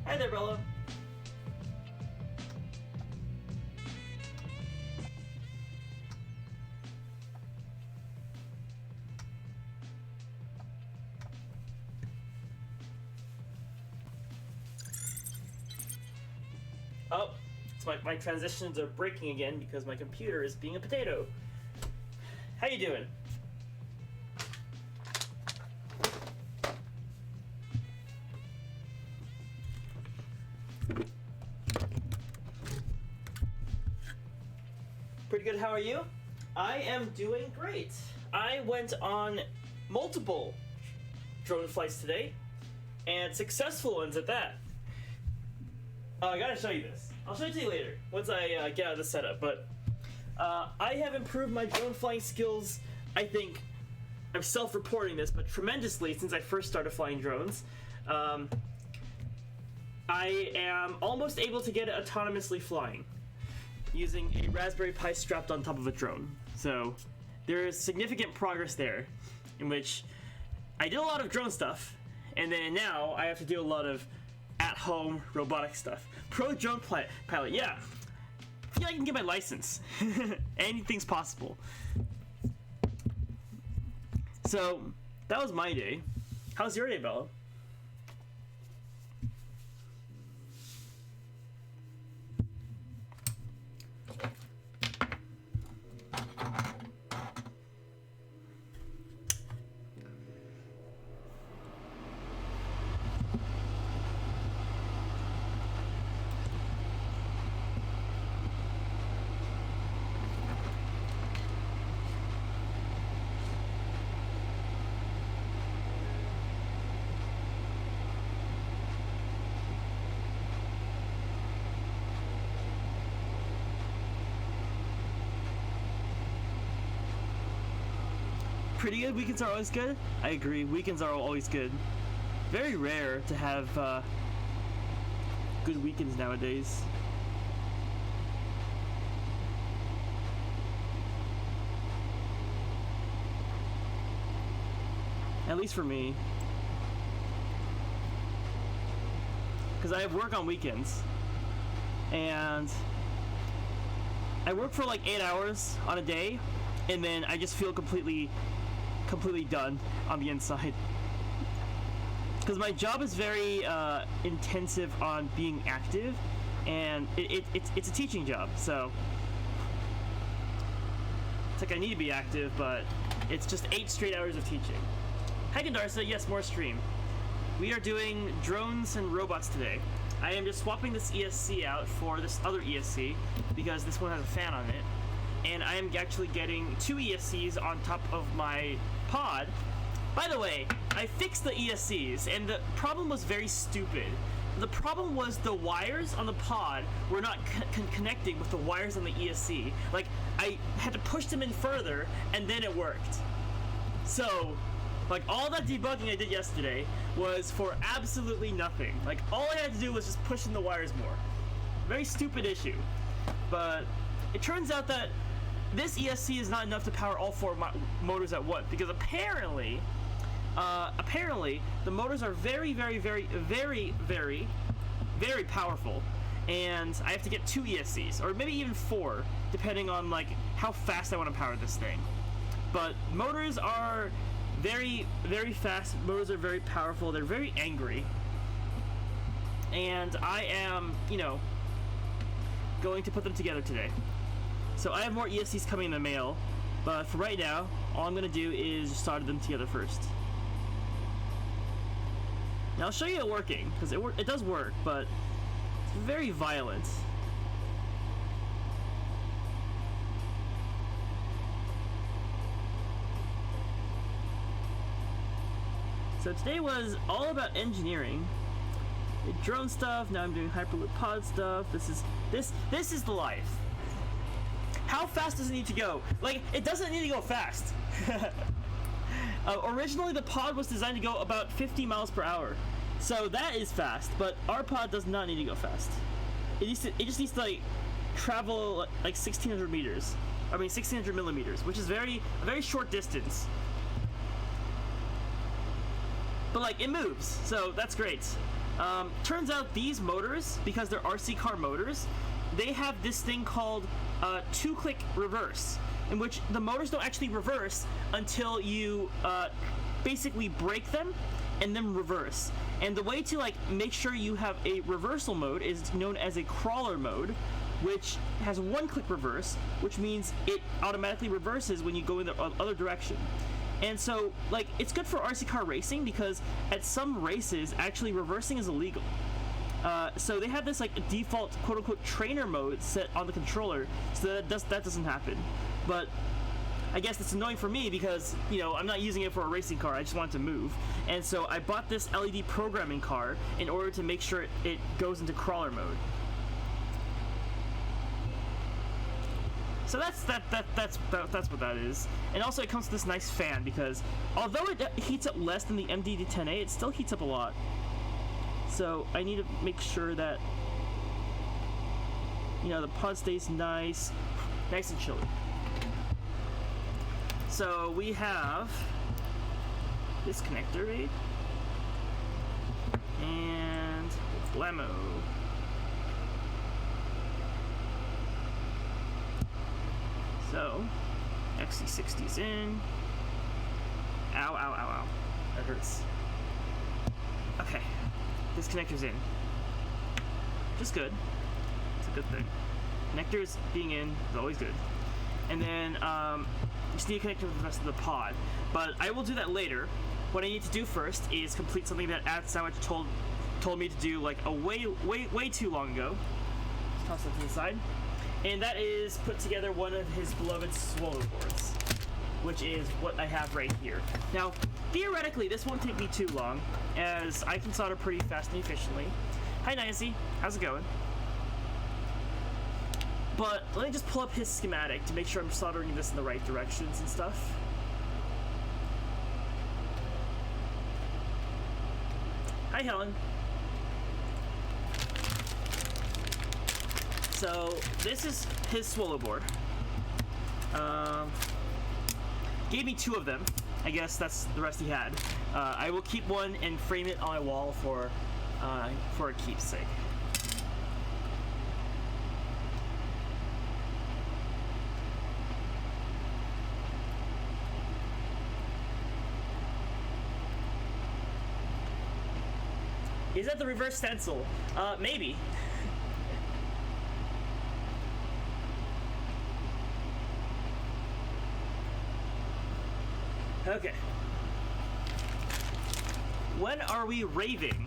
Hi there, Bella. Oh, it's my transitions are breaking again because my computer is being a potato. How you doing? Pretty good, how are you? I am doing great. I went on multiple drone flights today, and successful ones at that. I gotta show you this. I'll show it to you later, once I get out of the setup, but I have improved my drone flying skills, I think, I'm self-reporting this, but tremendously since I first started flying drones. I am almost able to get it autonomously flying, using a Raspberry Pi strapped on top of a drone. So there is significant progress there, in which I did a lot of drone stuff, and then now I have to do a lot of at-home robotic stuff. Pro drone pilot, yeah. I feel like I can get my license. Anything's possible. So that was my day. How's your day, Bella? Pretty good. Weekends are always good. I agree. Weekends are always good. Very rare to have good weekends nowadays. At least for me. Because I have work on weekends. And I work for like 8 hours on a day, and then I just feel completely done on the inside, because my job is very intensive on being active, and it's a teaching job, so it's like I need to be active, but it's just 8 straight hours of teaching. Hi Gandarsa, yes, more stream. We are doing drones and robots today. I am just swapping this ESC out for this other ESC because this one has a fan on it, and I am actually getting 2 ESCs on top of my pod. By the way, I fixed the ESCs, and the problem was very stupid. The problem was the wires on the pod were not connecting with the wires on the ESC. Like, I had to push them in further, and then it worked. So, like, all that debugging I did yesterday was for absolutely nothing. Like, all I had to do was just push in the wires more. Very stupid issue. But it turns out that this ESC is not enough to power all 4 motors at once, because apparently the motors are very powerful, and I have to get 2 ESCs, or maybe even 4, depending on like how fast I want to power this thing. But motors are very fast. Motors are very powerful. They're very angry, and I am, going to put them together today. So I have more ESCs coming in the mail, but for right now, all I'm going to do is solder them together first. Now I'll show you it working, because it does work, but it's very violent. So today was all about engineering. Did drone stuff, now I'm doing Hyperloop pod stuff. This is the life. How fast does it need to go? Like, it doesn't need to go fast. Originally, the pod was designed to go about 50 miles per hour. So that is fast, but our pod does not need to go fast. It just needs to, like, travel, like, 1,600 meters. I mean, 1,600 millimeters, which is a very short distance. But, like, it moves, so that's great. Turns out these motors, because they're RC car motors, they have this thing called two-click reverse, in which the motors don't actually reverse until you basically brake them and then reverse. And the way to make sure you have a reversal mode is known as a crawler mode, which has one-click reverse, which means it automatically reverses when you go in the other direction. And so, it's good for RC car racing because at some races, actually reversing is illegal. So they have this default quote-unquote trainer mode set on the controller, so that doesn't happen. But I guess it's annoying for me because, I'm not using it for a racing car, I just want it to move. And so I bought this LED programming car in order to make sure it goes into crawler mode. So that's what that is. And also it comes with this nice fan because although it heats up less than the MD10A, it still heats up a lot. So I need to make sure that the pod stays nice and chilly. So we have this connector, right? And blammo. So, XC60's in. Ow, ow, ow, ow. That hurts. Okay. This connector's in. Just good. It's a good thing. Connectors being in is always good. And then, you just need a connector for the rest of the pod. But I will do that later. What I need to do first is complete something that Ad Sandwich told me to do a way too long ago. Just toss that to the side. And that is put together one of his beloved swallow boards, which is what I have right here. Now, theoretically, this won't take me too long, as I can solder pretty fast and efficiently. Hi, Nancy. How's it going? But let me just pull up his schematic to make sure I'm soldering this in the right directions and stuff. Hi, Helen. So this is his swallow board. Gave me two of them. I guess that's the rest he had. I will keep one and frame it on my wall for a keepsake. Is that the reverse stencil? Maybe. Okay. When are we raving?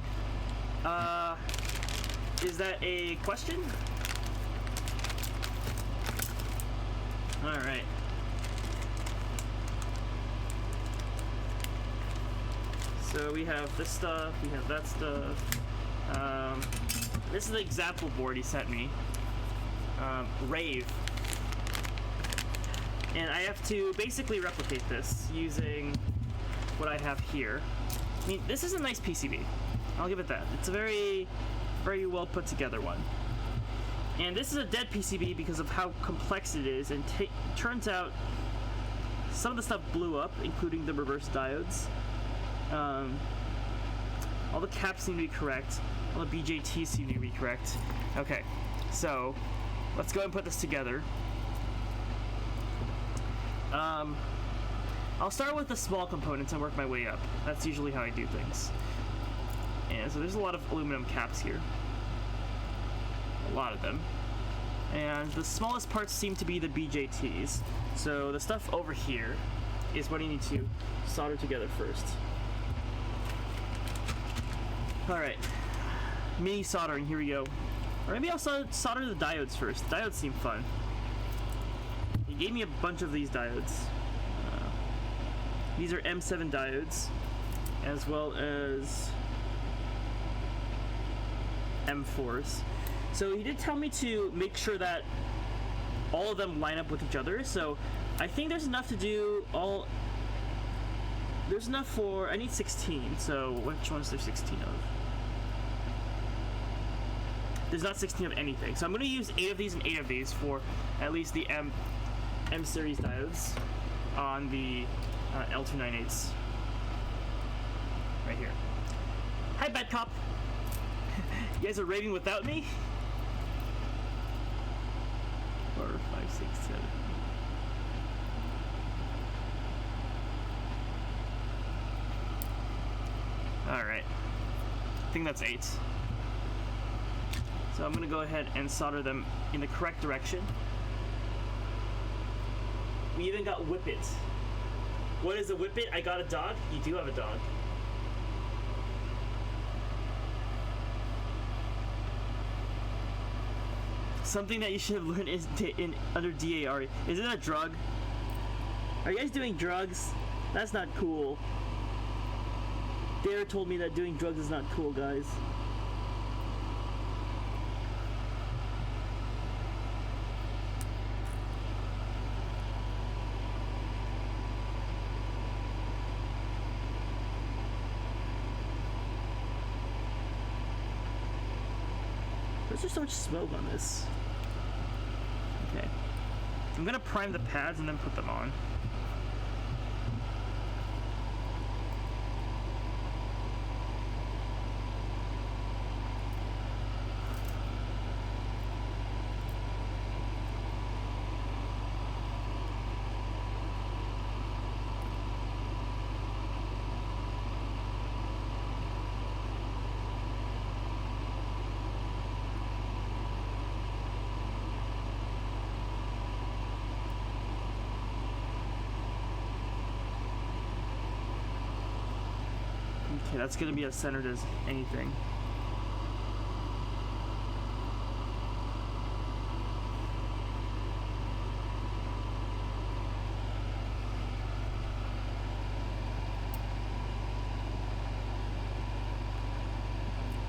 Is that a question? Alright. So we have this stuff, we have that stuff. This is the example board he sent me. Rave. And I have to basically replicate this using what I have here. I mean, this is a nice PCB. I'll give it that. It's a very, very well put together one. And this is a dead PCB because of how complex it is, and turns out some of the stuff blew up, including the reverse diodes. All the caps seem to be correct. All the BJTs seem to be correct. Okay, so let's go and put this together. I'll start with the small components and work my way up. That's usually how I do things. And so there's a lot of aluminum caps here. A lot of them. And the smallest parts seem to be the BJTs. So the stuff over here is what I need to solder together first. Alright. Mini soldering, here we go. Or maybe I'll solder the diodes first. Diodes seem fun. He gave me a bunch of these diodes. These are M7 diodes, as well as M4s. So he did tell me to make sure that all of them line up with each other. So I think there's enough to do all. There's enough for. I need 16. So which one's there 16 of? There's not 16 of anything. So I'm going to use 8 of these and 8 of these for at least the M series diodes on the L298s right here. Hi, Bad Cop. You guys are raving without me? 4, 5, 6, 7. Alright. I think that's 8. So I'm gonna go ahead and solder them in the correct direction. We even got whippet. What is a whippet? I got a dog? You do have a dog. Something that you should have learned is under DAR. Is it a drug? Are you guys doing drugs? That's not cool. Dare told me that doing drugs is not cool, guys. There's just so much smoke on this. Okay. I'm gonna prime the pads and then put them on. Okay, that's gonna be as centered as anything.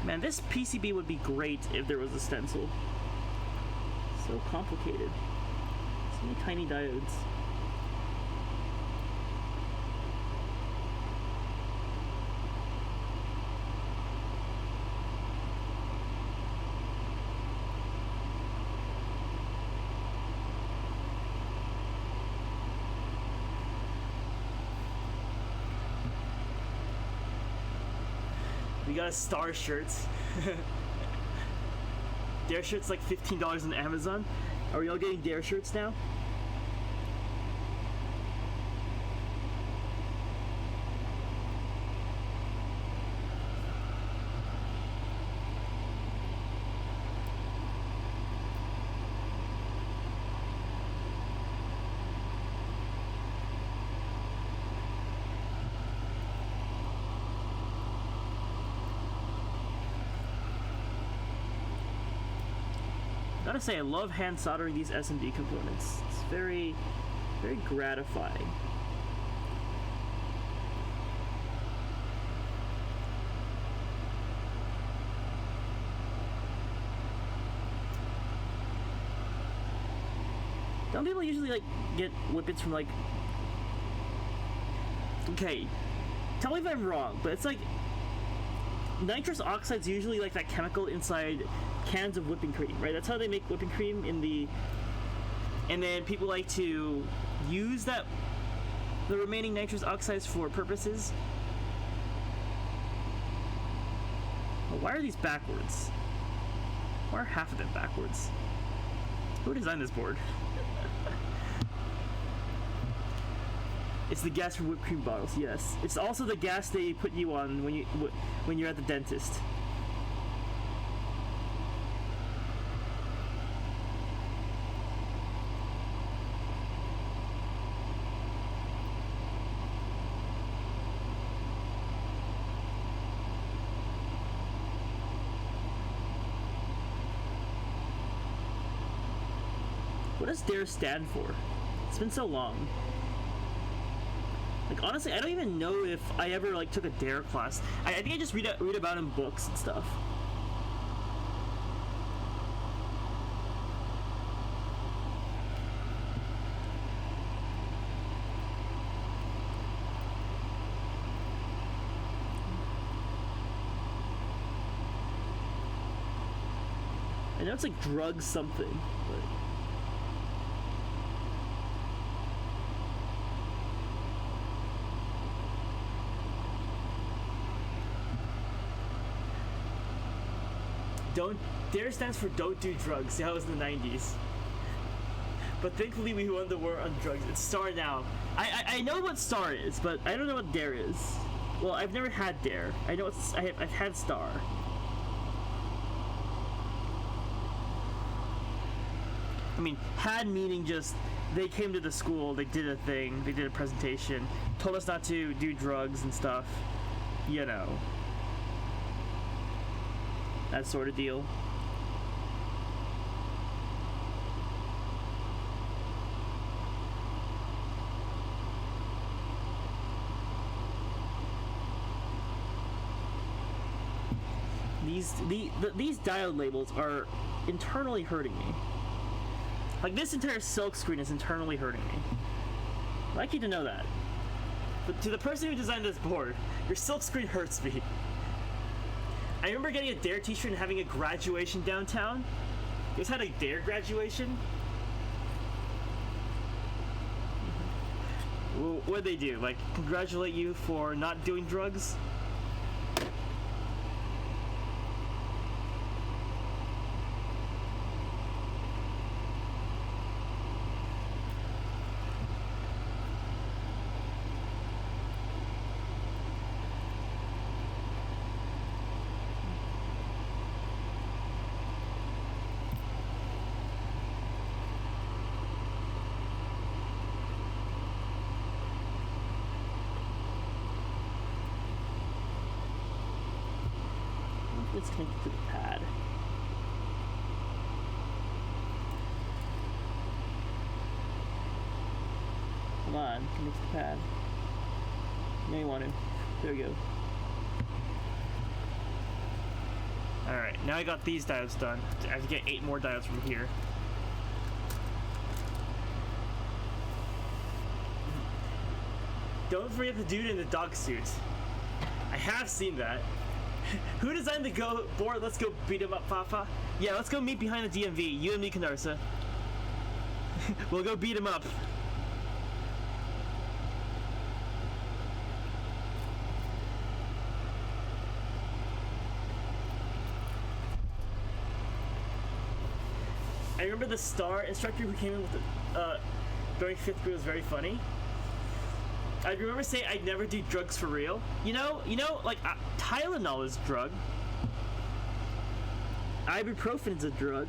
Man, this PCB would be great if there was a stencil. So complicated. So many tiny diodes. We got a Star shirts. Dare shirts like $15 on Amazon. Are we all getting Dare shirts now? Gotta say, I love hand soldering these SMD components. It's very, very gratifying. Don't people usually like get whippets from like? Okay, tell me if I'm wrong, but it's like nitrous oxide's usually like that chemical inside cans of whipping cream, right? That's how they make whipping cream in the... And then people like to use the remaining nitrous oxides for purposes. Well, why are these backwards? Why are half of them backwards? Who designed this board? It's the gas from whipped cream bottles, yes. It's also the gas they put you on when you're at the dentist. What does DARE stand for? It's been so long. Like, honestly, I don't even know if I ever like took a DARE class. I think I just read about it in books and stuff. I know it's like drug something, but... Don't Dare stands for don't do drugs. That was in the 90s. But thankfully we won the war on drugs. It's STAR now. I know what STAR is, but I don't know what DARE is. Well, I've never had DARE. I know I've had STAR. I mean, had meaning just they came to the school, they did a thing, they did a presentation, told us not to do drugs and stuff. You know. That sort of deal. These diode labels are internally hurting me. Like, this entire silk screen is internally hurting me. I'd like you to know that. But to the person who designed this board, your silk screen hurts me. I remember getting a DARE t-shirt and having a graduation downtown. You guys had a DARE graduation? Well, what'd they do? Like, congratulate you for not doing drugs? It's connected to the pad. Come on, connect to the pad. No, you want to. There we go. Alright, now I got these diodes done. I have to get 8 more diodes from here. Don't forget the dude in the dog suit. I have seen that. Who designed the board? Let's go beat him up, Fafa. Yeah, let's go meet behind the DMV. You and me, Canarsa. We'll go beat him up. I remember the STAR instructor who came in with the, during 5th grade was very funny. I remember saying I'd never do drugs for real. You know, like Tylenol is a drug. Ibuprofen is a drug.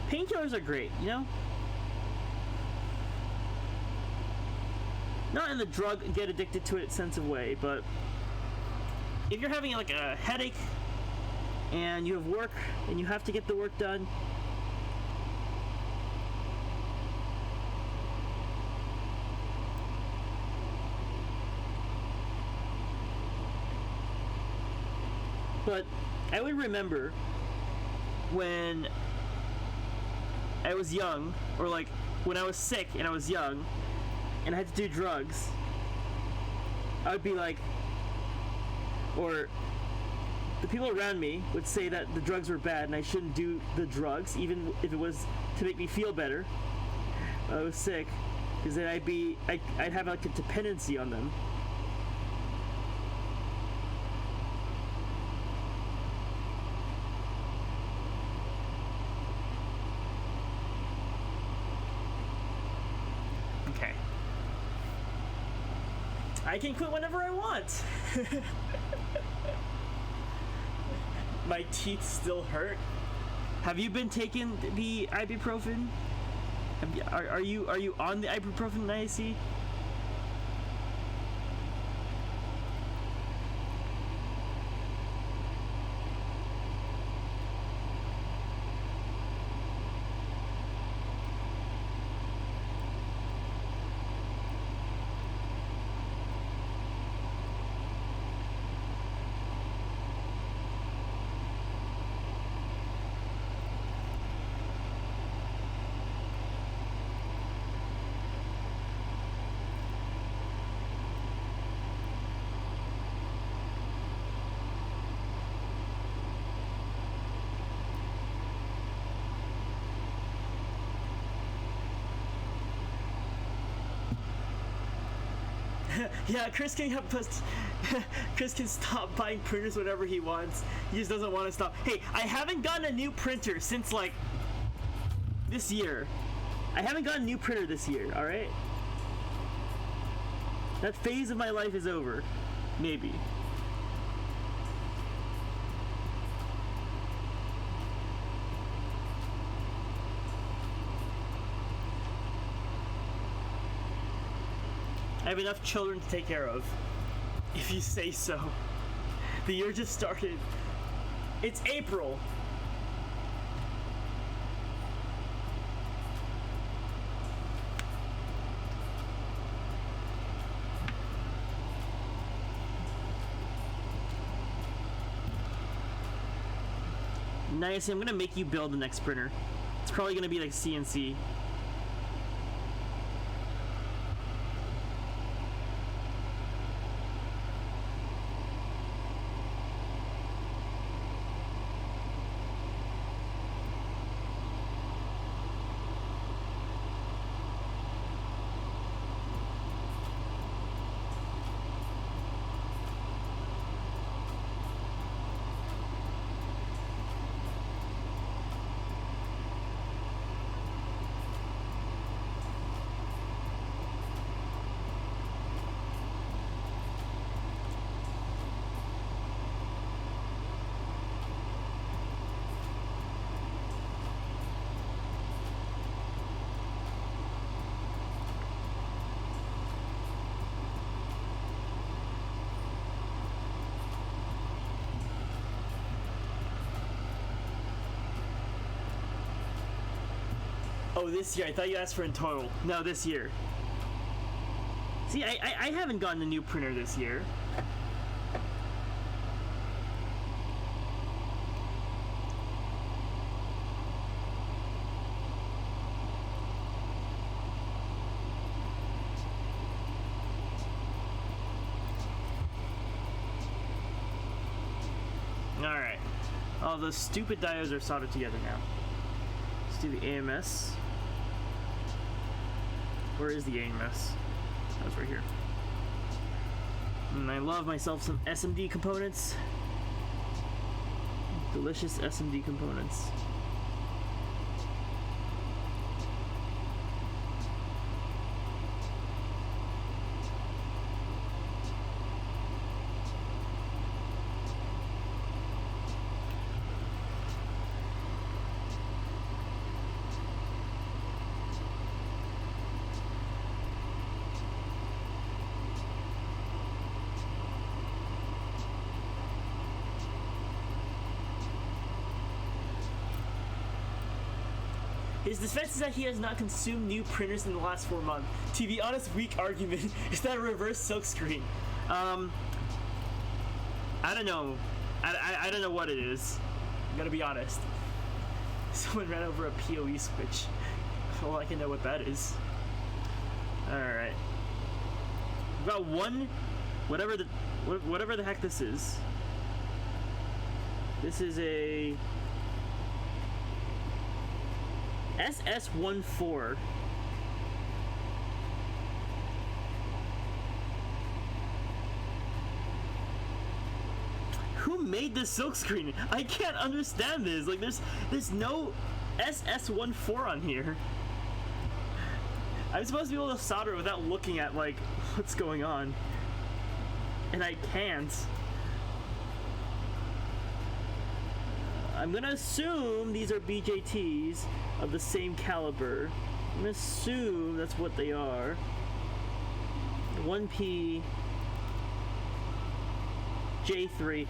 Painkillers are great, you know? Not in the drug get addicted to it sense of way, but if you're having like a headache and you have work and you have to get the work done, but I would remember when I was young, or like when I was sick and I was young and I had to do drugs, I would be like, or the people around me would say that the drugs were bad and I shouldn't do the drugs, even if it was to make me feel better when I was sick, because then I'd have like a dependency on them. Okay. I can quit whenever I want. My teeth still hurt. Have you been taking the ibuprofen? Are you on the ibuprofen, IC? Yeah, Chris can have Chris can stop buying printers whenever he wants. He just doesn't want to stop. Hey, I haven't gotten a new printer since like this year. I haven't gotten a new printer this year, alright? That phase of my life is over. Maybe. I have enough children to take care of. If you say so. The year just started. It's April. Nice, I'm gonna make you build the next printer. It's probably gonna be like CNC. Oh, this year. I thought you asked for in total. No, this year. See, I haven't gotten a new printer this year. Alright. All those stupid diodes are soldered together now. Let's do the AMS. Where is the AMS? That's right here. And I love myself some SMD components. Delicious SMD components. His defense is that he has not consumed new printers in the last 4 months. To be honest, weak argument. Is that a reverse silkscreen? I don't know. I don't know what it is. I'm gonna be honest. Someone ran over a PoE switch. Well, I can know what that is. Alright. We've got one, whatever the heck this is. This is a SS14. Who made this silkscreen? I can't understand this. Like, there's no SS14 on here. I'm supposed to be able to solder without looking at, like, what's going on. And I can't. I'm gonna assume these are BJTs of the same caliber. I'm gonna assume that's what they are. 1P J3.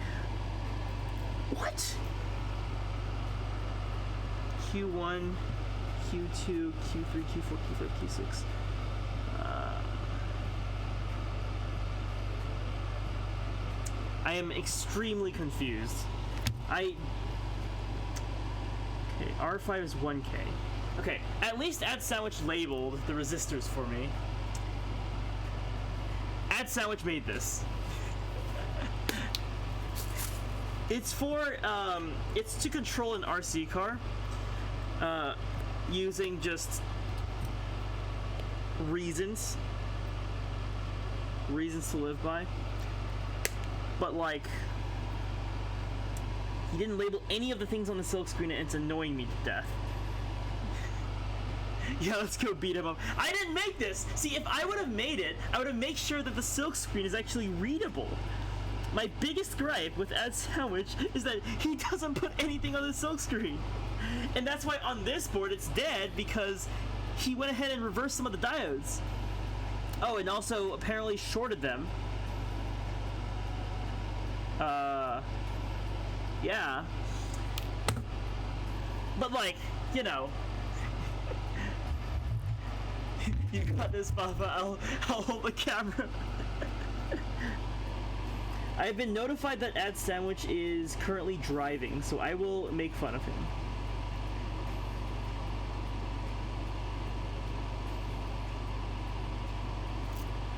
What? Q1, Q2, Q3, Q4, Q5, Q6. I am extremely confused. Okay, R5 is 1K. Okay, at least Add Sandwich labeled the resistors for me. Add Sandwich made this. It's for, it's to control an RC car, using just reasons. reasons to live by. But like, he didn't label any of the things on the silk screen, and it's annoying me to death. Yeah, let's go beat him up. I didn't make this! See, if I would have made it, I would have made sure that the silk screen is actually readable. My biggest gripe with Add Sandwich is that he doesn't put anything on the silk screen. And that's why on this board it's dead, because he went ahead and reversed some of the diodes. Oh, and also apparently shorted them. Yeah. But like, you know. You got this, Papa. I'll hold the camera. I've been notified that Add Sandwich is currently driving, so I will make fun of him.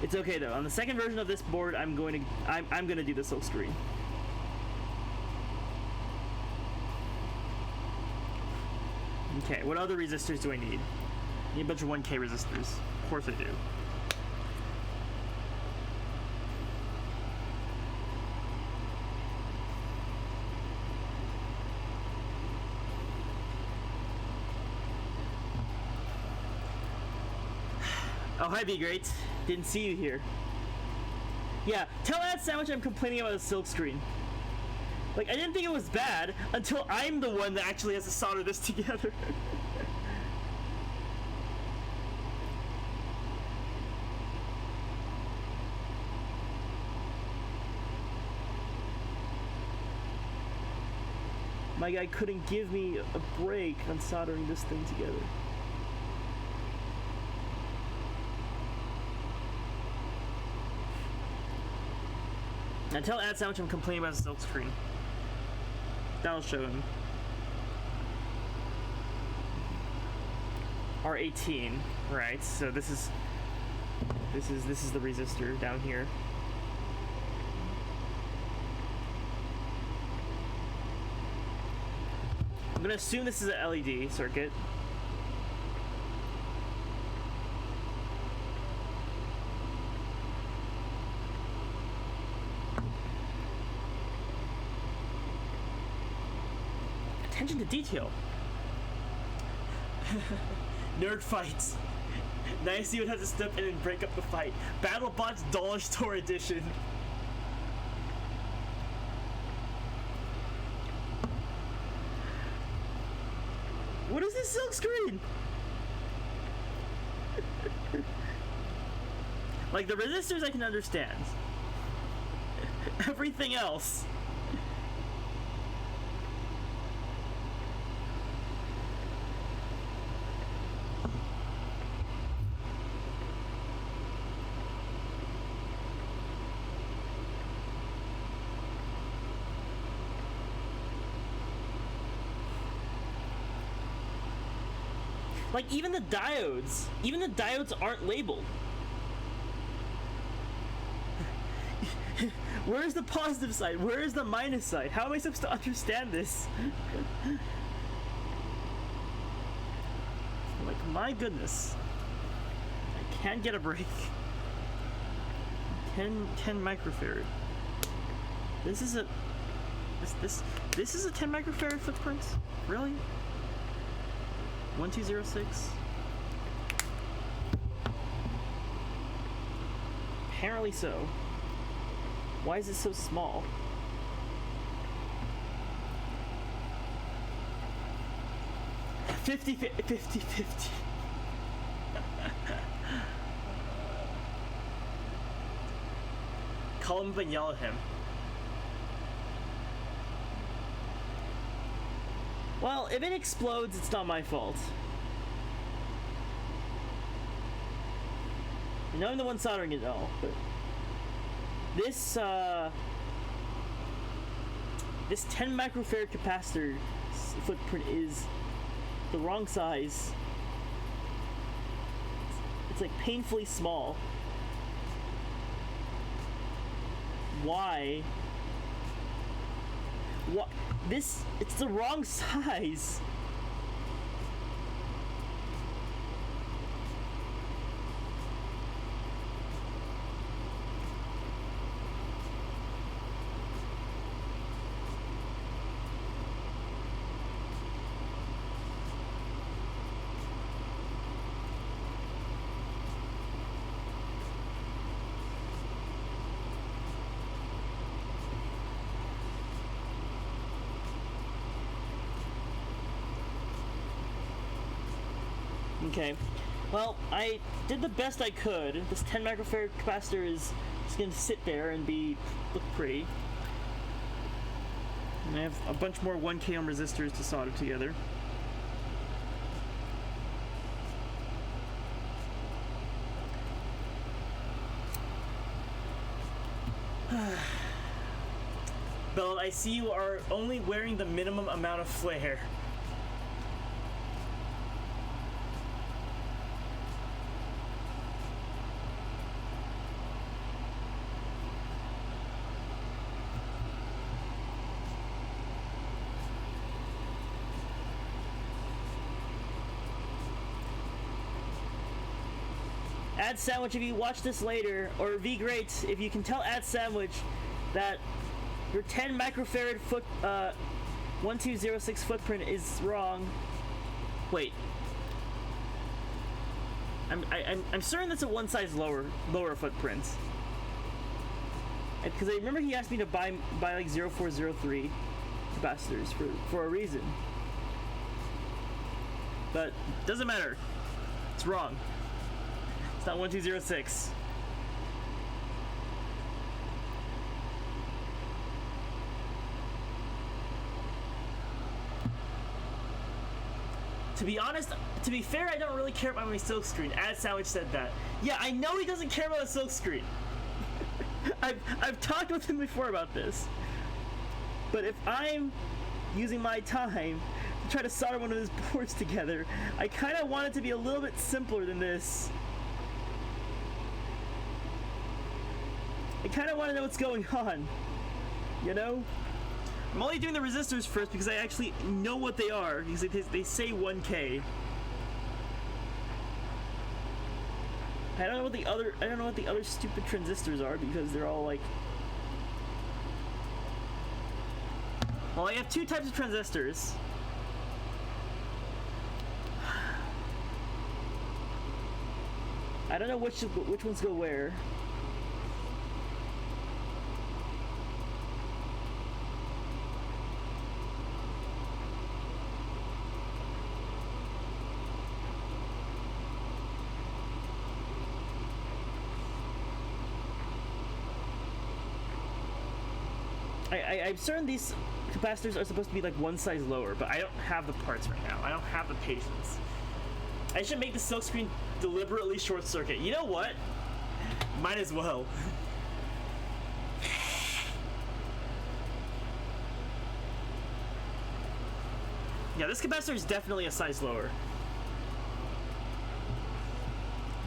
It's okay though. On the second version of this board, I'm gonna do the silk screen. Okay, what other resistors do I need? I need a bunch of 1K resistors. Of course I do. Oh, hi, Be Great. Didn't see you here. Yeah, tell Add Sandwich I'm complaining about the silk screen. Like, I didn't think it was bad until I'm the one that actually has to solder this together. My guy couldn't give me a break on soldering this thing together. Now tell Add Sandwich I'm complaining about the silk screen. That'll show him. R18, right? So this is the resistor down here. I'm gonna assume this is an LED circuit. Attention to detail. Nerd fights. Nice you would have to step in and break up the fight. BattleBots Dollar Store Edition. What is this silk screen? Like, the resistors I can understand. Everything else. Like, even the diodes aren't labeled. Where's the positive side? Where is the minus side? How am I supposed to understand this? Like, my goodness. I can't get a break. 10 microfarad. This is a this is a 10 microfarad footprint? Really? 1206. Apparently so. Why is it so small? Fifty. Call him up and yell at him. Well, if it explodes, it's not my fault. I know I'm the one soldering it all, but this this 10 microfarad capacitor footprint is the wrong size. It's like painfully small. Why? What? It's the wrong size. Okay. Well, I did the best I could. This 10 microfarad capacitor is just going to sit there and look pretty. And I have a bunch more 1K ohm resistors to solder together. Belle, I see you are only wearing the minimum amount of flare. Ad Sandwich, if you watch this later, or V Great, if you can tell Ad Sandwich that your 10 microfarad 1206 footprint is wrong. Wait. I'm certain that's a one size lower footprint. Because I remember he asked me to buy like 0403 capacitors for a reason. But doesn't matter. It's wrong. It's not 1206. To be honest, to be fair, I don't really care about my silk screen. Ad Sandwich said that. Yeah, I know he doesn't care about a silk screen. I've talked with him before about this. But if I'm using my time to try to solder one of his boards together, I kind of want it to be a little bit simpler than this. I kind of want to know what's going on, you know? I'm only doing the resistors first because I actually know what they are, because they say 1K. I don't know what the other stupid transistors are, because they're all like... Well, I have two types of transistors. I don't know which ones go where. I'm certain these capacitors are supposed to be like one size lower, but I don't have the parts right now. I don't have the patience. I should make the silk screen deliberately short circuit. You know what? Might as well. Yeah, this capacitor is definitely a size lower.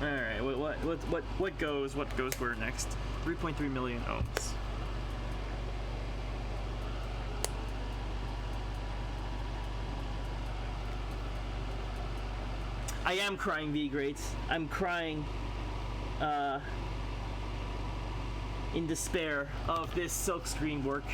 All right, what goes where next? 3.3 million ohms. I am crying, V Great. I'm crying in despair of this silk screen work.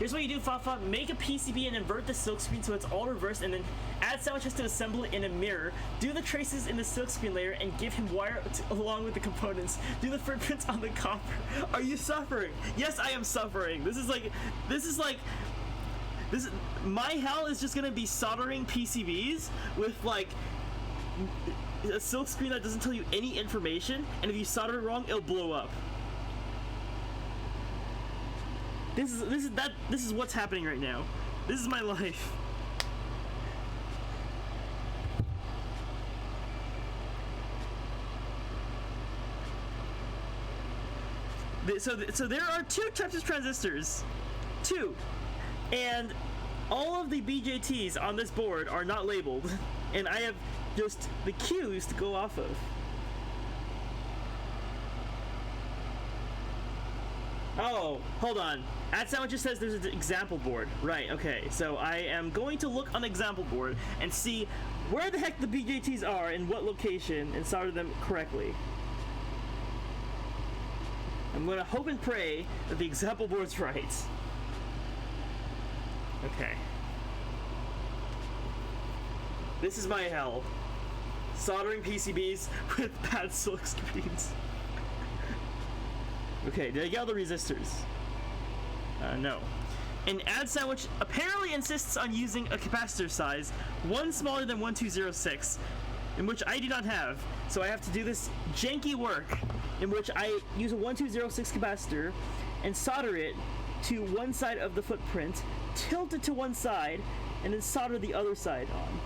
Here's what you do, Fafa. Make a PCB and invert the silk screen so it's all reversed, and then Ad Sandwich has to assemble it in a mirror. Do the traces in the silk screen layer and give him wire along with the components. Do the footprints on the copper. Are you suffering? Yes, I am suffering. My hell is just gonna be soldering PCBs with like a silk screen that doesn't tell you any information, and if you solder it wrong, it'll blow up. This is what's happening right now. This is my life. So there are two types of transistors. Two. And all of the BJTs on this board are not labeled. And I have just the cues to go off of. Oh, hold on. Ad Sandwich just says there's an example board. Right, okay. So I am going to look on the example board and see where the heck the BJTs are in what location and solder them correctly. I'm going to hope and pray that the example board's right. Okay. This is my hell. Soldering PCBs with bad silk screens. Okay, did I get all the resistors? No. An ad sandwich apparently insists on using a capacitor size one smaller than 1206, in which I do not have. So I have to do this janky work in which I use a 1206 capacitor and solder it to one side of the footprint, tilt it to one side, and then solder the other side on.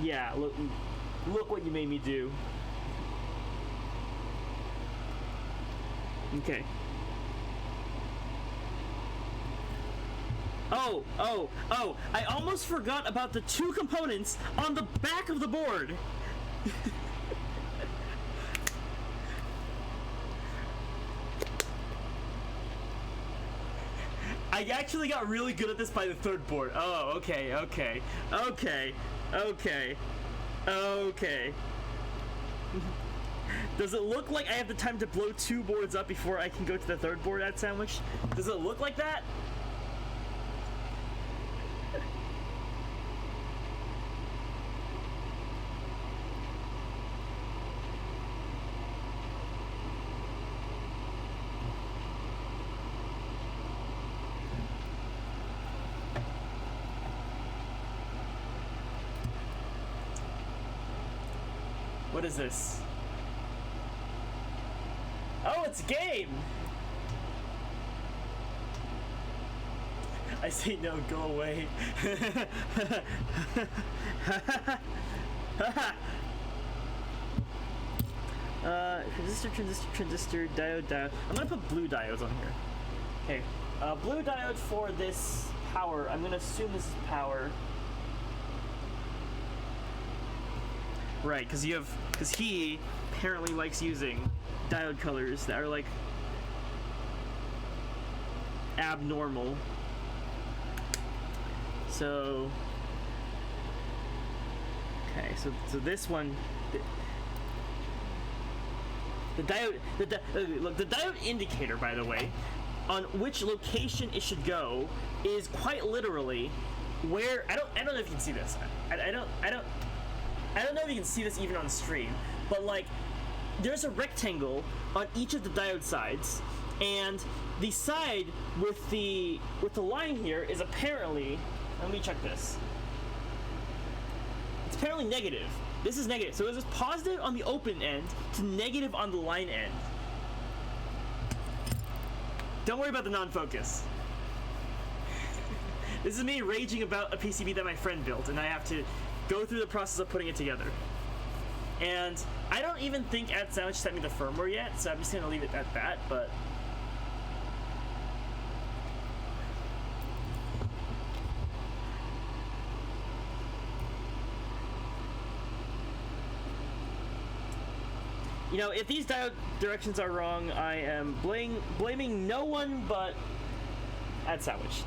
Yeah, look what you made me do. Okay. Oh, I almost forgot about the two components on the back of the board. I actually got really good at this by the third board. Oh, okay. Does it look like I have the time to blow two boards up before I can go to the third board ad sandwich? Does it look like that? What is this? Oh, it's a game! I say no, go away. Transistor, diode. I'm gonna put blue diodes on here. Okay, blue diode for this power. I'm gonna assume this is power. Right, because he apparently likes using diode colors that are like abnormal. So okay, so this one, the diode, look, the diode indicator, by the way, on which location it should go is quite literally where I don't know if you can see this. I don't know if you can see this even on stream, but like, there's a rectangle on each of the diode sides, and the side with the line here is apparently, let me check this. It's apparently negative. This is negative. So it is positive on the open end to negative on the line end. Don't worry about the non-focus. This is me raging about a PCB that my friend built, and I have to go through the process of putting it together. And I don't even think Ad Sandwich sent me the firmware yet, so I'm just gonna leave it at that, but you know, if these diode directions are wrong, I am blaming no one but Ad Sandwich.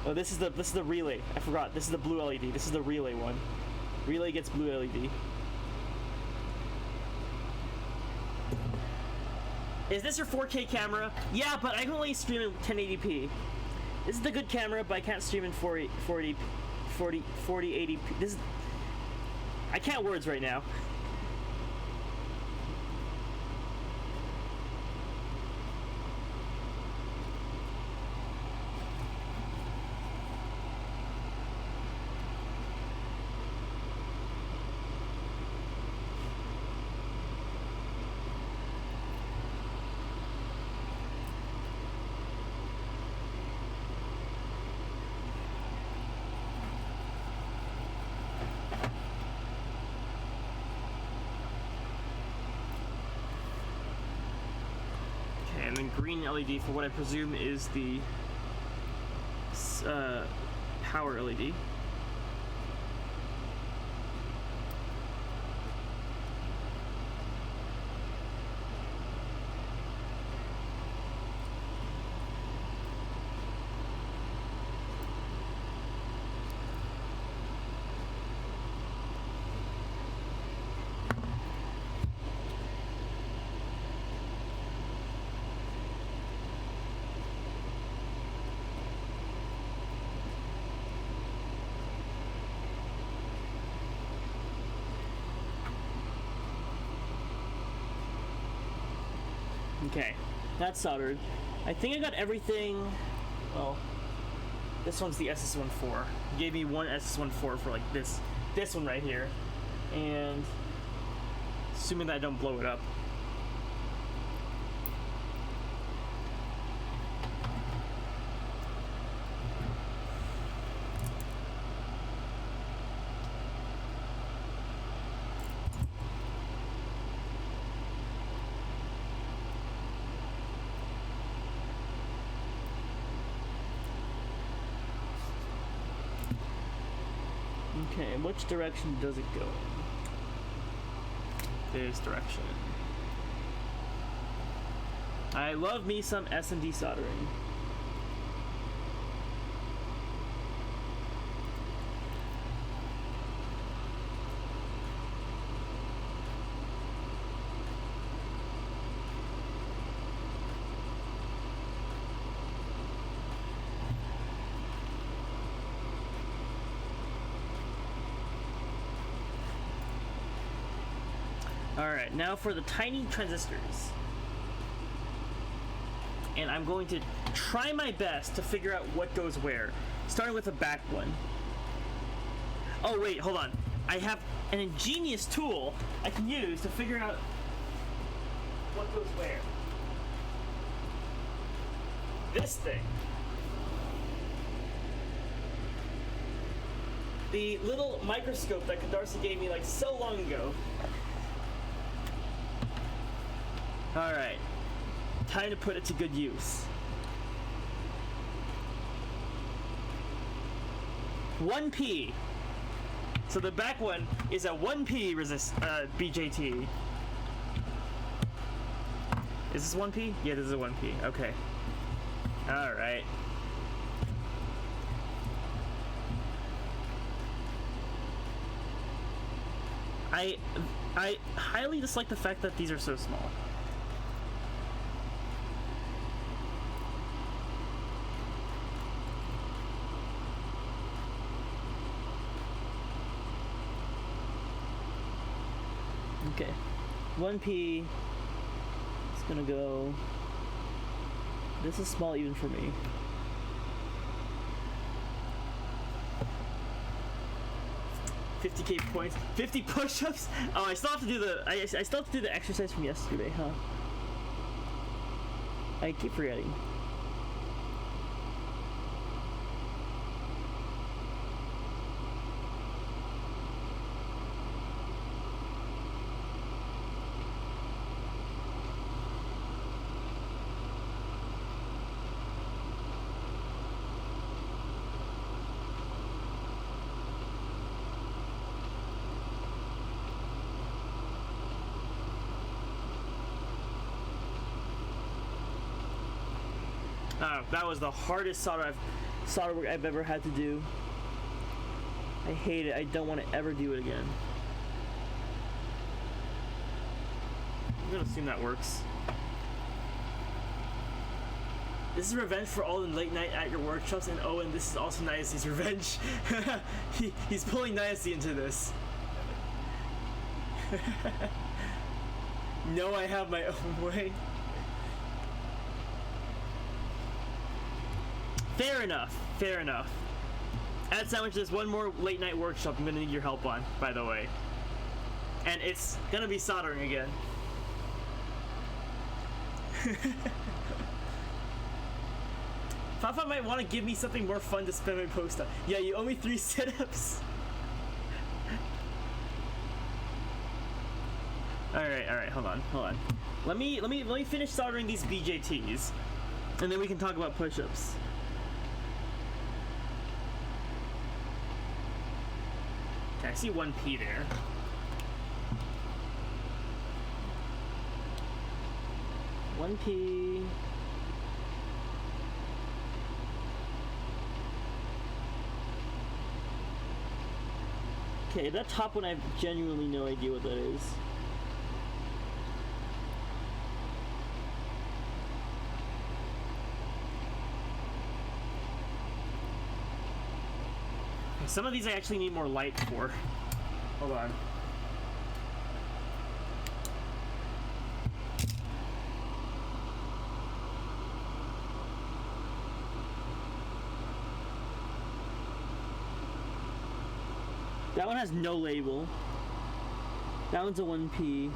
Oh, this is the relay. I forgot. This is the blue LED. This is the relay one. Relay gets blue LED. Is this your 4K camera? Yeah, but I can only stream in 1080p. This is the good camera, but I can't stream in 4080p. This is... I can't words right now. And then green LED for what I presume is the power LED. Okay, that's soldered. I think I got everything. Well, this one's the SS14. He gave me one SS14 for like this one right here, and assuming that I don't blow it up. Okay, which direction does it go in? This direction. I love me some S&D soldering. Alright, now for the tiny transistors. And I'm going to try my best to figure out what goes where. Starting with the back one. Oh wait, hold on. I have an ingenious tool I can use to figure out what goes where. This thing. The little microscope that Darcy gave me like so long ago. Alright, time to put it to good use. 1P. So the back one is a 1P BJT. Is this 1P? Yeah, this is a 1P. Okay. Alright. I highly dislike the fact that these are so small. Okay, 1P, it's gonna go, this is small even for me. $50K points, 50 push-ups? Oh, I still have to do the, I still have to do the exercise from yesterday, huh? I keep forgetting. That was the hardest solder work I've ever had to do. I hate it. I don't want to ever do it again. I'm gonna assume that works. This is revenge for all the late night at your workshops, and Owen, this is also Niace's revenge. He's pulling Niace into this. No, I have my own way. Fair enough, fair enough. Add sandwich, there's one more late night workshop I'm gonna need your help on, by the way. And it's gonna be soldering again. Fafa might want to give me something more fun to spend my post on. Yeah, you owe me 3 sit-ups. Alright, hold on. Let me finish soldering these BJTs, and then we can talk about push-ups. Okay, I see 1P there. One P. Okay, that top one I have genuinely no idea what that is. Some of these I actually need more light for. Hold on. That one has no label. That one's a 1P.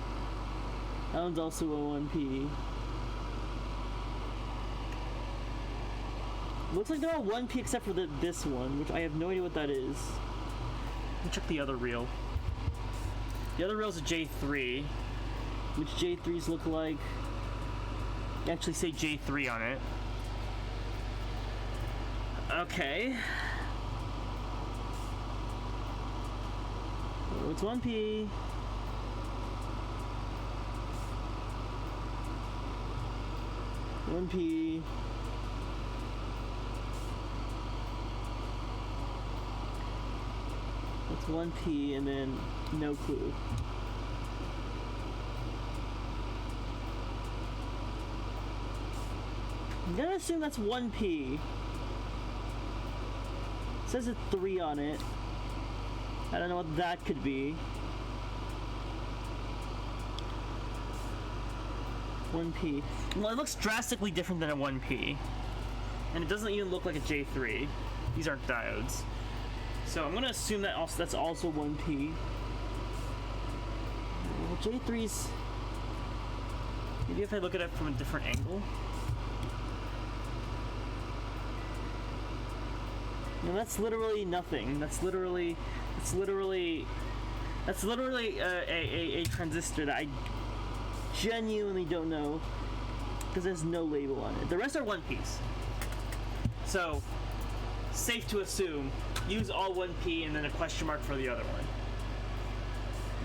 That one's also a 1P. Looks like they're all 1P except for this one, which I have no idea what that is. Let me check the other reel. The other reel is a J3, which J3s look like. They actually say J3 on it. Okay. Oh, it's 1P. One P. That's 1P and then no clue. I'm gonna assume that's 1P. It says a 3 on it. I don't know what that could be. 1P. Well, it looks drastically different than a 1P. And it doesn't even look like a J3. These aren't diodes. So I'm gonna assume that that's also 1P. Well, J3's... Maybe if I look at it from a different angle. No, that's literally nothing. That's literally a transistor that I genuinely don't know because there's no label on it. The rest are 1Ps. So, safe to assume, use all 1P and then a question mark for the other one.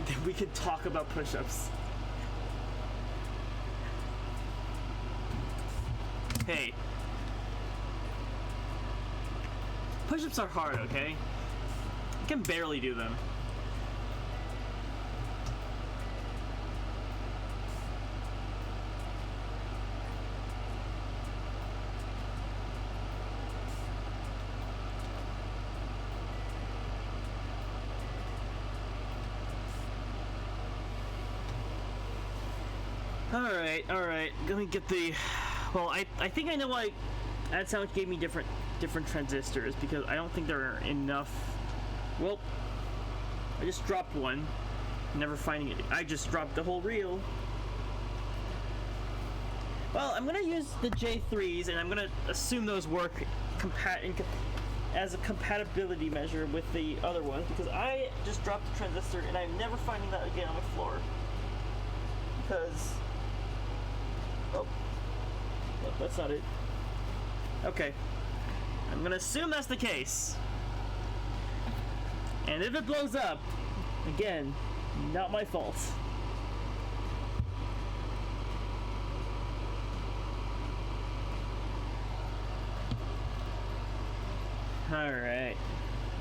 Then we could talk about push-ups. Hey. Push-ups are hard, okay? I can barely do them. Alright. Let me get the... Well, I think I know why AdSound gave me different transistors, because I don't think there are enough... Well, I just dropped one. Never finding it. I just dropped the whole reel. Well, I'm gonna use the J3s, and I'm gonna assume those work as a compatibility measure with the other ones, because I just dropped the transistor, and I'm never finding that again on my floor. Because... Oh. Nope, that's not it. Okay. I'm gonna assume that's the case. And if it blows up, again, not my fault. Alright.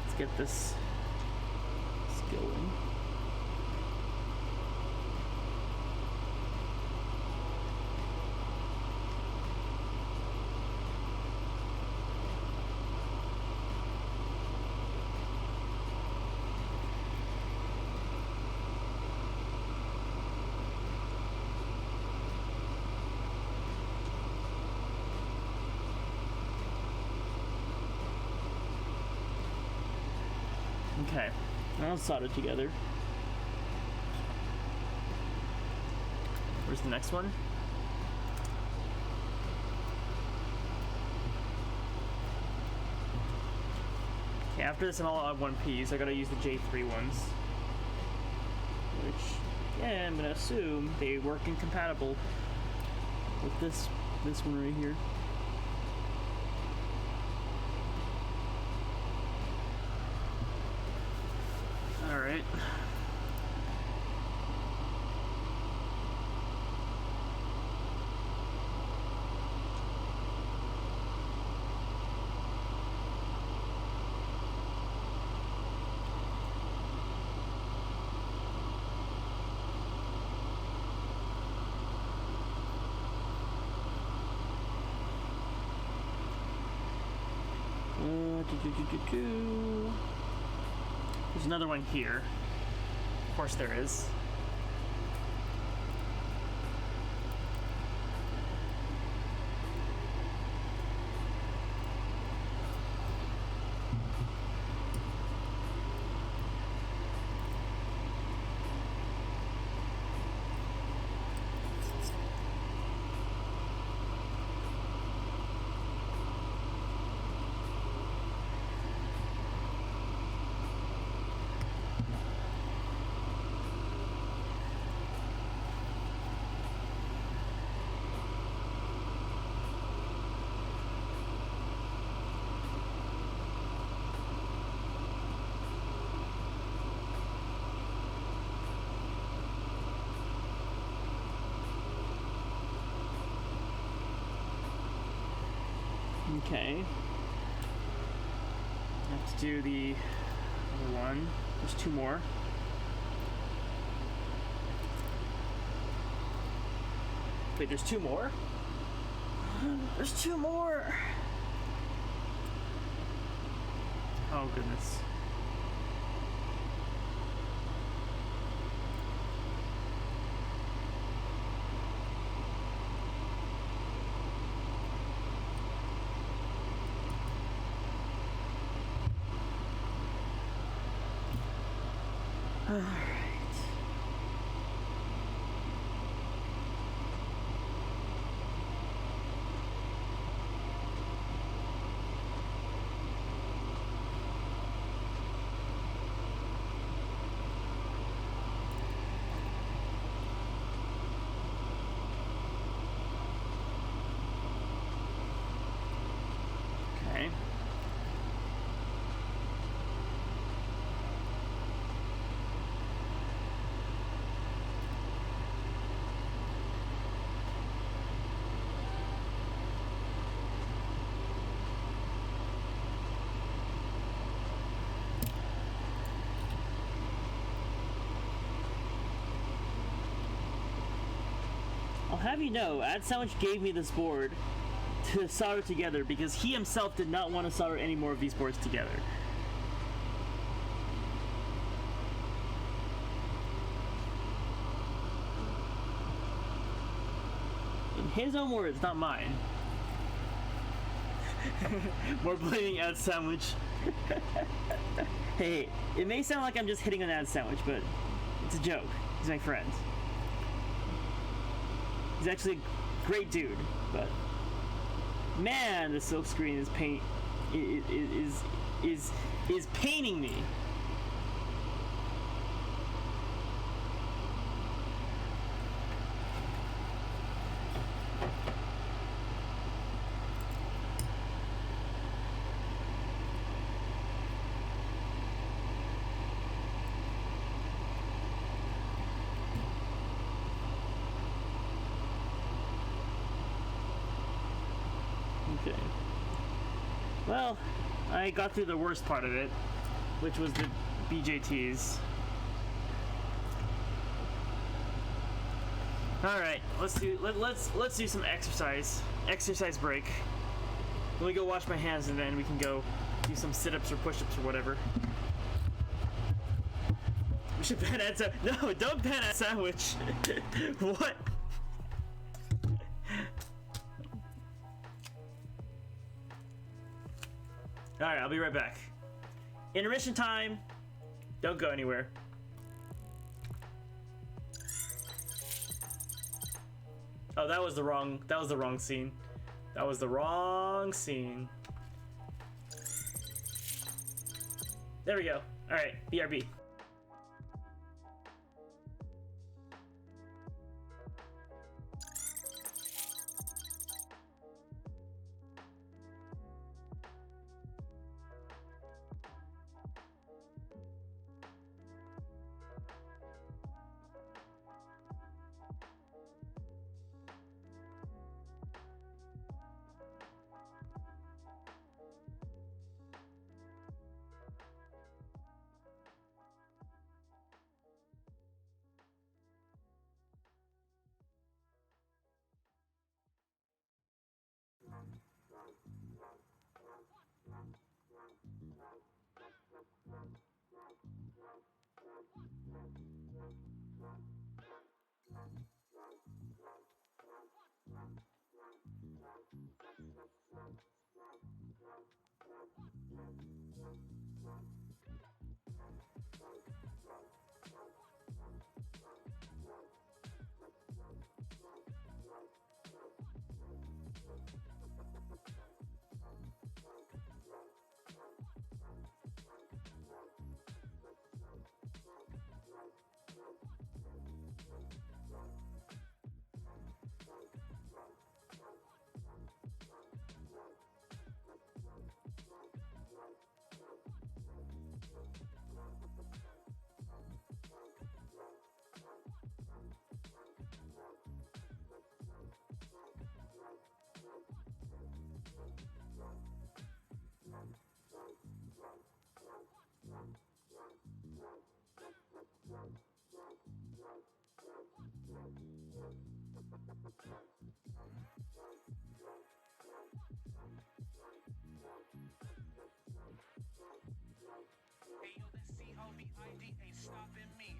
Let's get this going. Okay, I'll solder together. Where's the next one? Okay, after this I'm all out of 1P, so I gotta use the J3 ones. Which, yeah, I'm gonna assume they work incompatible with this one right here. Alright. There's another one here. Of course there is. Okay. I have to do the other one. There's two more. Wait, there's two more? There's two more! Oh, goodness. Alright. Okay. I'll have you know, Ad Sandwich gave me this board to solder together because he himself did not want to solder any more of these boards together. In his own words, not mine. More blaming Ad Sandwich. Hey, it may sound like I'm just hitting on Ad Sandwich, but it's a joke. He's my friend. He's actually a great dude, but man, the silk screen is is paining me. Okay. Well, I got through the worst part of it, which was the BJTs. All right, let's do some exercise. Exercise break. Let me go wash my hands, and then we can go do some sit-ups or push-ups or whatever. We should ban Ad Sandwich. No, don't ban Ad Sandwich. What? Alright, I'll be right back. Intermission time! Don't go anywhere. Oh, that was the wrong scene. That was the wrong scene. There we go. Alright, BRB. ain't stopping me.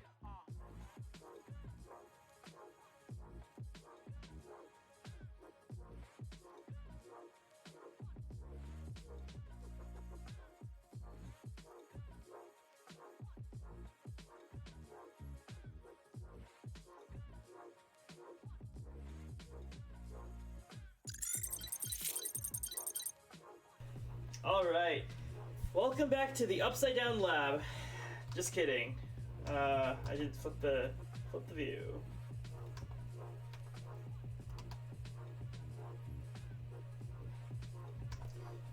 Alright, welcome back to the Upside Down Lab. Just kidding. I did flip the view.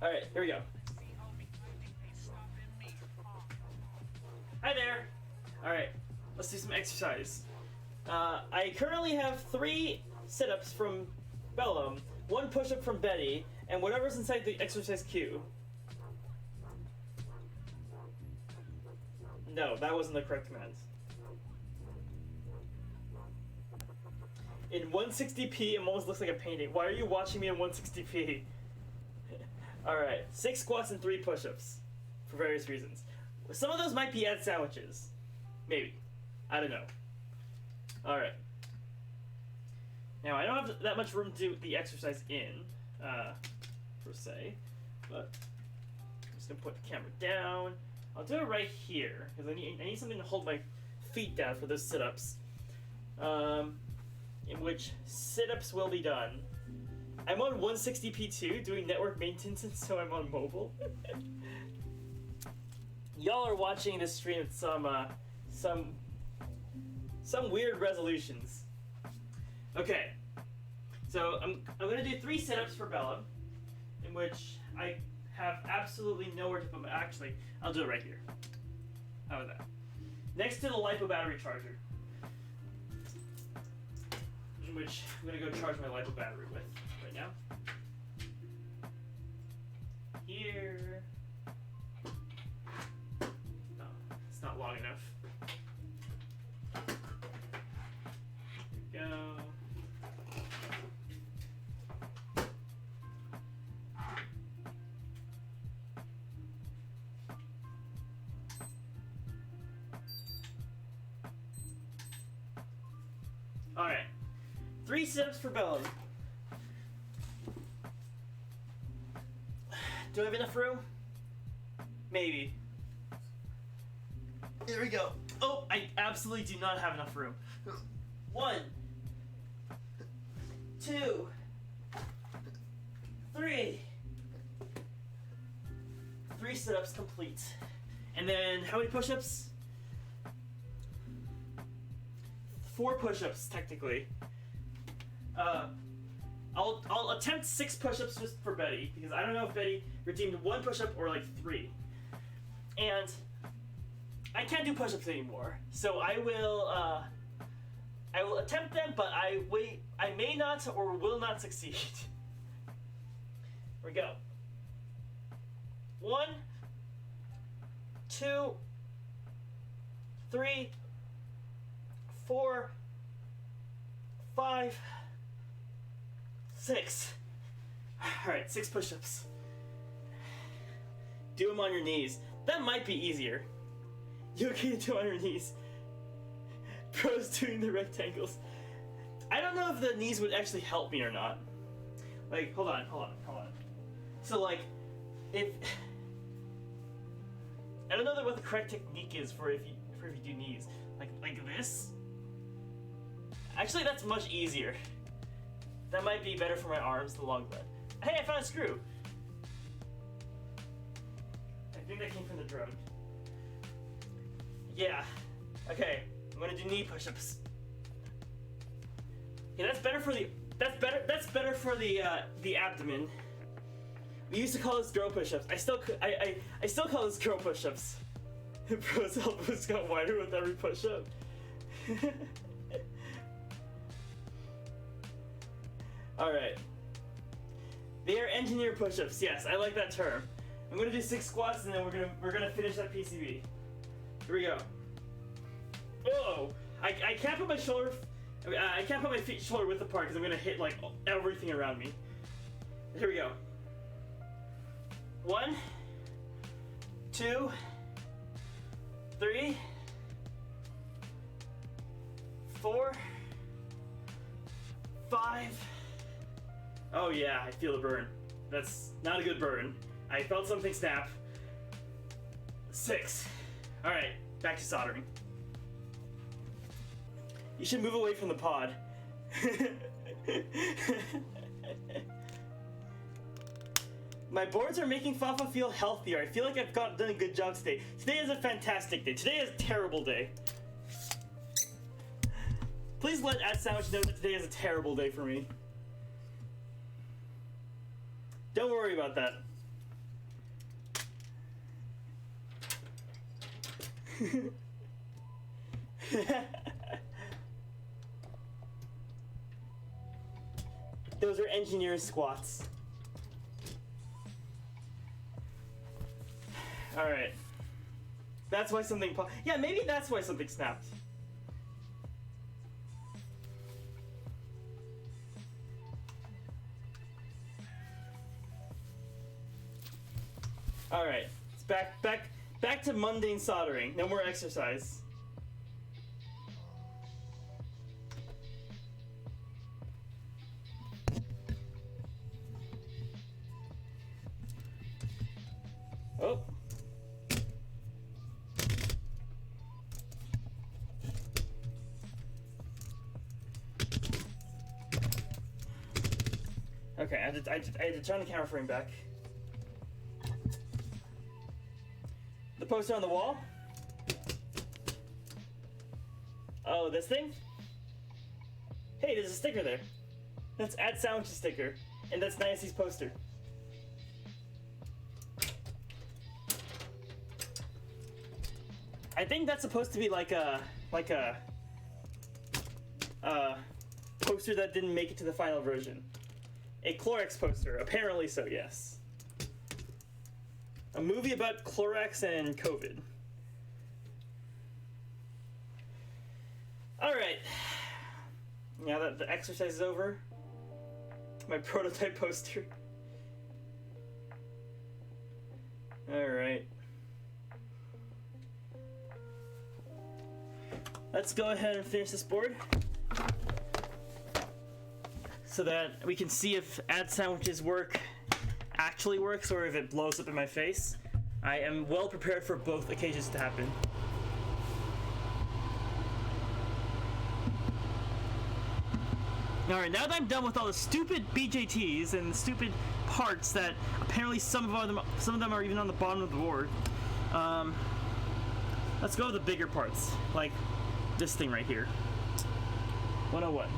Alright, here we go. Hi there! Alright, let's do some exercise. I currently have 3 sit-ups from Bellum, 1 push-up from Betty, and whatever's inside the exercise cue. No, that wasn't the correct command. In 160p, it almost looks like a painting. Why are you watching me in 160p? Alright, 6 squats and 3 push-ups. For various reasons. Some of those might be ad sandwiches. Maybe. I don't know. Alright. Now, I don't have that much room to do the exercise in, per se. But I'm just going to put the camera down. I'll do it right here, because I need something to hold my feet down for those sit-ups. In which sit-ups will be done. I'm on 160p too, doing network maintenance, and so I'm on mobile. Y'all are watching this stream at some weird resolutions. Okay, so I'm gonna do 3 sit-ups for Bella, in which I have absolutely nowhere to put my. Actually, I'll do it right here. How about that? Next to the LiPo battery charger, in which I'm gonna go charge my LiPo battery with right now. Here. No, it's not long enough. There we go. Alright. 3 sit-ups for Bellum. Do I have enough room? Maybe. There we go. Oh, I absolutely do not have enough room. 1, 2, 3. 3 sit-ups complete. And then how many push-ups? 4 push-ups, technically. I'll attempt 6 push-ups just for Betty, because I don't know if Betty redeemed 1 push-up or like 3. And I can't do push-ups anymore, so I will attempt them, but I may not or will not succeed. Here we go. 1, 2, 3, 4, 5, 6. Alright, 6 push-ups. Do them on your knees. That might be easier. You okay to do on your knees? Bro's doing the rectangles. I don't know if the knees would actually help me or not. Like, hold on. So like, if... I don't know what the correct technique is for if you do knees. Like this? Actually, that's much easier. That might be better for my arms in the long run. Hey, I found a screw! I think that came from the drone. Yeah. Okay, I'm gonna do knee push-ups. Yeah, that's better for the abdomen. We used to call this girl push-ups. I still call this girl push-ups. Bro's elbows got wider with every push-up. Alright. They are engineer push-ups, yes, I like that term. I'm gonna do 6 squats and then we're gonna finish that PCB. Here we go. Oh! I can't put my I can't put my feet shoulder width apart because I'm gonna hit like everything around me. Here we go. 1, 2, 3, 4, 5. Oh yeah, I feel the burn. That's not a good burn. I felt something snap. 6. Alright, back to soldering. You should move away from the pod. My boards are making Fafa feel healthier. I feel like I've done a good job today. Today is a fantastic day. Today is a terrible day. Please let @sandwich know that today is a terrible day for me. Don't worry about that. Those are engineer squats. Alright. That's why something yeah, maybe that's why something snapped. Alright. It's back to mundane soldering. No more exercise. Oh. Okay, I had to turn the camera frame back. The poster on the wall? Oh, this thing? Hey, there's a sticker there. That's @sandwich's sticker. And that's Niasee's poster. I think that's supposed to be like a poster that didn't make it to the final version. A Clorox poster, apparently so, yes. A movie about Clorox and COVID. Alright. Now that the exercise is over, my prototype poster. Alright. Let's go ahead and finish this board so that we can see if @sandwich's work actually works or if it blows up in my face. I am well prepared for both occasions to happen. Alright, now that I'm done with all the stupid BJTs and stupid parts that apparently some of them are even on the bottom of the board, let's go with the bigger parts, like this thing right here. 101.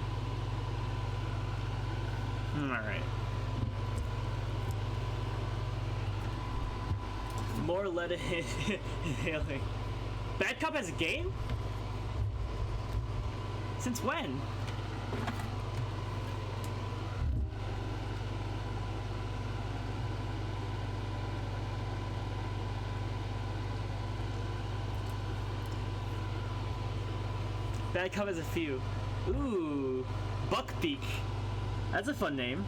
Alright. More lead inhaling. Bad Cop has a game? Since when? Bad Cop has a few. Ooh, Buckbeak. That's a fun name.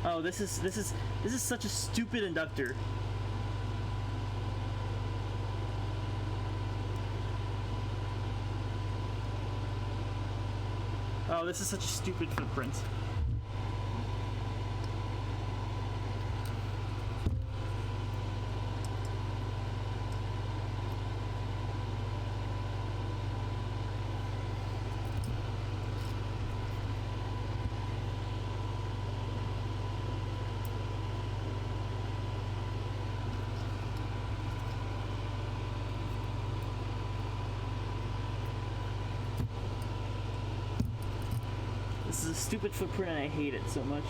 Oh, this is such a stupid inductor. Oh, this is such a stupid footprint. This is a stupid footprint and I hate it so much.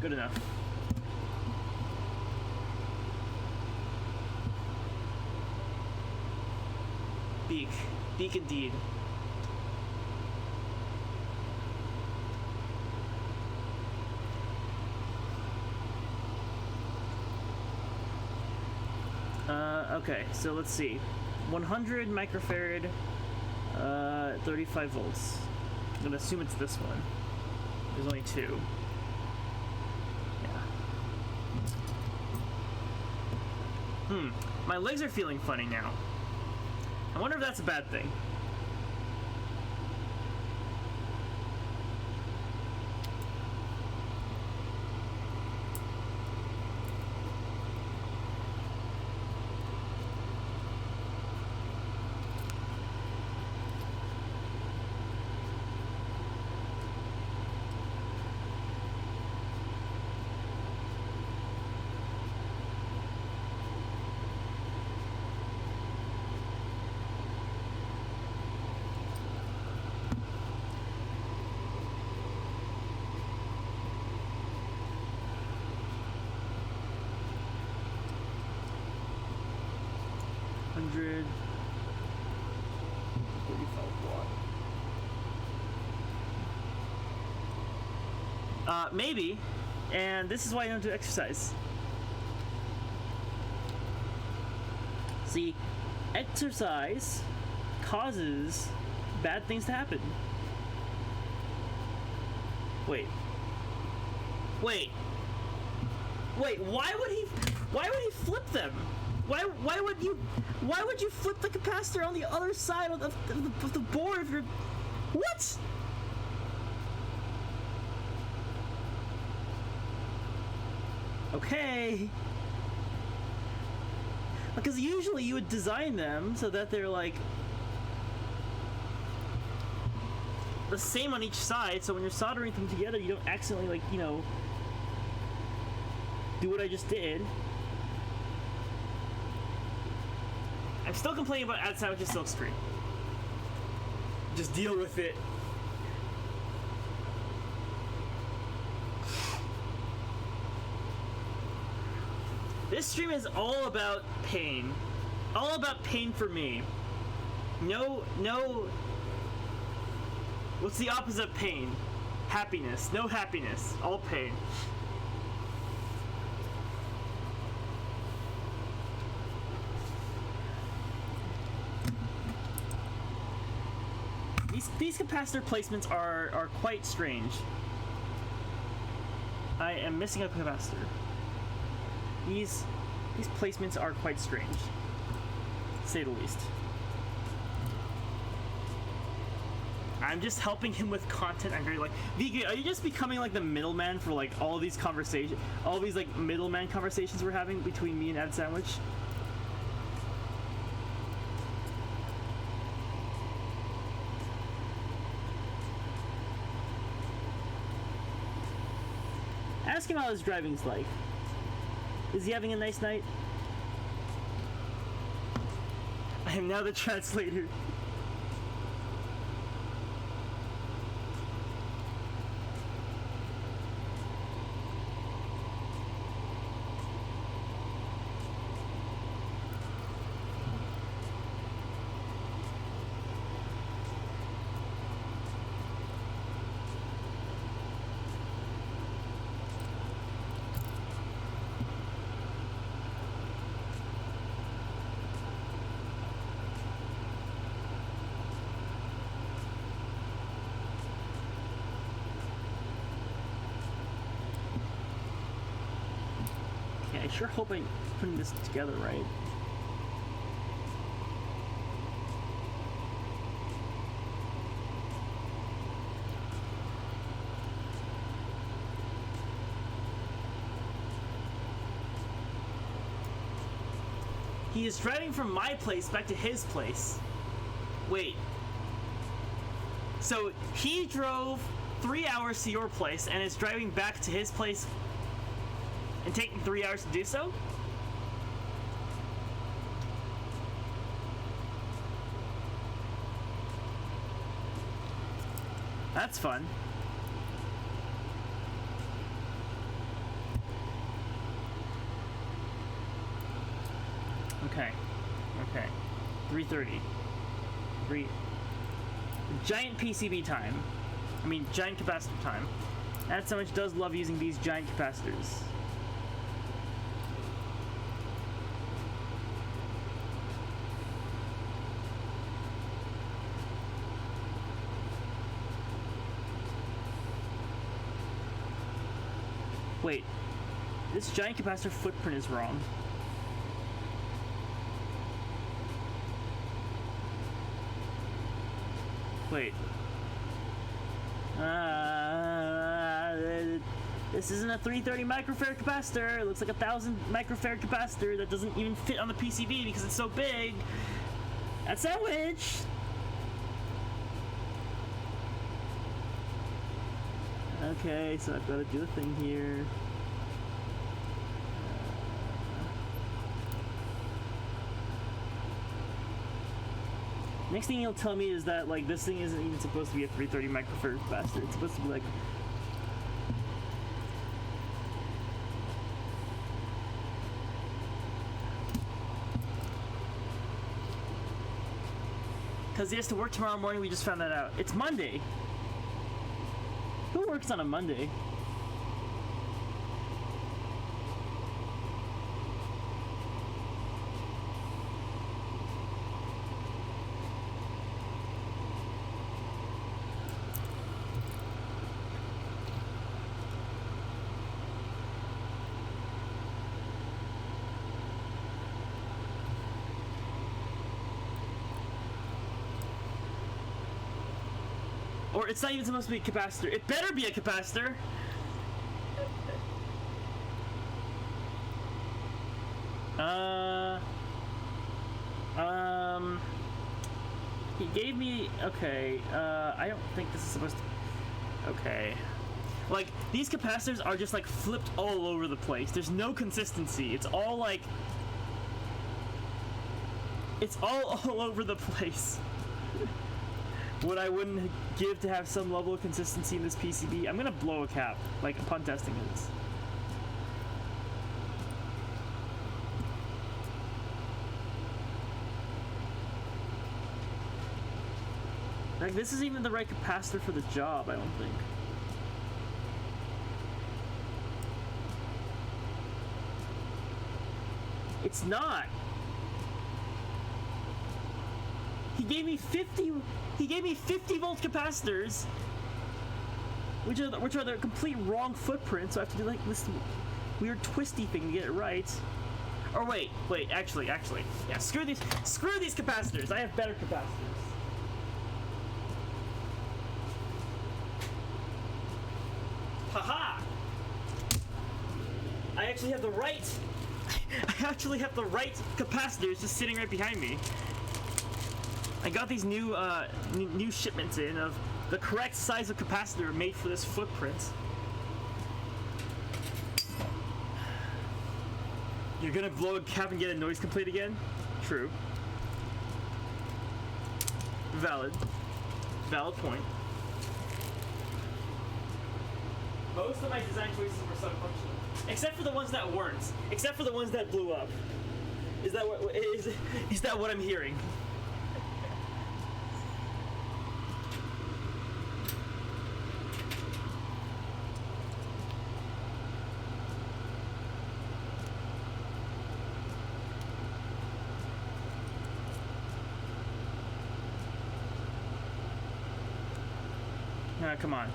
Good enough. Beak. Beak indeed. Okay, so let's see. 100 microfarad, 35 volts. I'm gonna assume it's this one. There's only two. Yeah. My legs are feeling funny now. I wonder if that's a bad thing. Maybe, and this is why I don't do exercise. See, exercise causes bad things to happen. Wait, why would he flip them? Why would you flip the capacitor on the other side of the board if you're... What? Okay. Because usually you would design them so that they're like the same on each side, so when you're soldering them together you don't accidentally, like, you know, do what I just did. I'm still complaining about ad sandwiches silkscreen. Just deal with it. This stream is all about pain. All about pain for me. No... What's the opposite of pain? Happiness. No happiness. All pain. These capacitor placements are quite strange. I am missing a capacitor. These placements are quite strange, to say the least. I'm just helping him with content. I'm very like, Vika, are you just becoming like the middleman for like all these conversations, all these like middleman conversations we're having between me and Ad Sandwich? Ask him how his driving's like. Is he having a nice night? I am now the translator. I sure hope I'm putting this together right. He is driving from my place back to his place. Wait. So he drove 3 hours to your place and is driving back to his place and taking 3 hours to do so? That's fun. Okay. 3:30. Giant PCB time. I mean, giant capacitor time. That's how much does love using these giant capacitors. Wait, this giant capacitor footprint is wrong. Wait. This isn't a 330 microfarad capacitor. It looks like a 1000 microfarad capacitor that doesn't even fit on the PCB because it's so big. That sandwich. Okay, so I've got to do a thing here. Next thing he'll tell me is that like this thing isn't even supposed to be a 330 microfarad capacitor. It's supposed to be like because he has to work tomorrow morning. We just found that out. It's Monday. Who works on a Monday? Or it's not even supposed to be a capacitor. It better be a capacitor! He gave me... Okay, I don't think this is supposed to... Okay. Like, these capacitors are just, like, flipped all over the place. There's no consistency. It's all, like... It's all over the place. What I wouldn't give to have some level of consistency in this PCB. I'm gonna blow a cap, like, upon testing this. Like, this isn't even the right capacitor for the job, I don't think. It's not. He gave me 50 volt capacitors, which are the complete wrong footprint, so I have to do like this weird twisty thing to get it right. Or wait, actually, yeah, screw these capacitors. I have better capacitors. Haha! I actually have the right capacitors just sitting right behind me. I got these new shipments in of the correct size of capacitor made for this footprint. You're gonna blow a cap and get a noise complaint again? True. Valid point. Most of my design choices were sub-functional, except for the ones that weren't. Except for the ones that blew up. Is that what I'm hearing? Come on.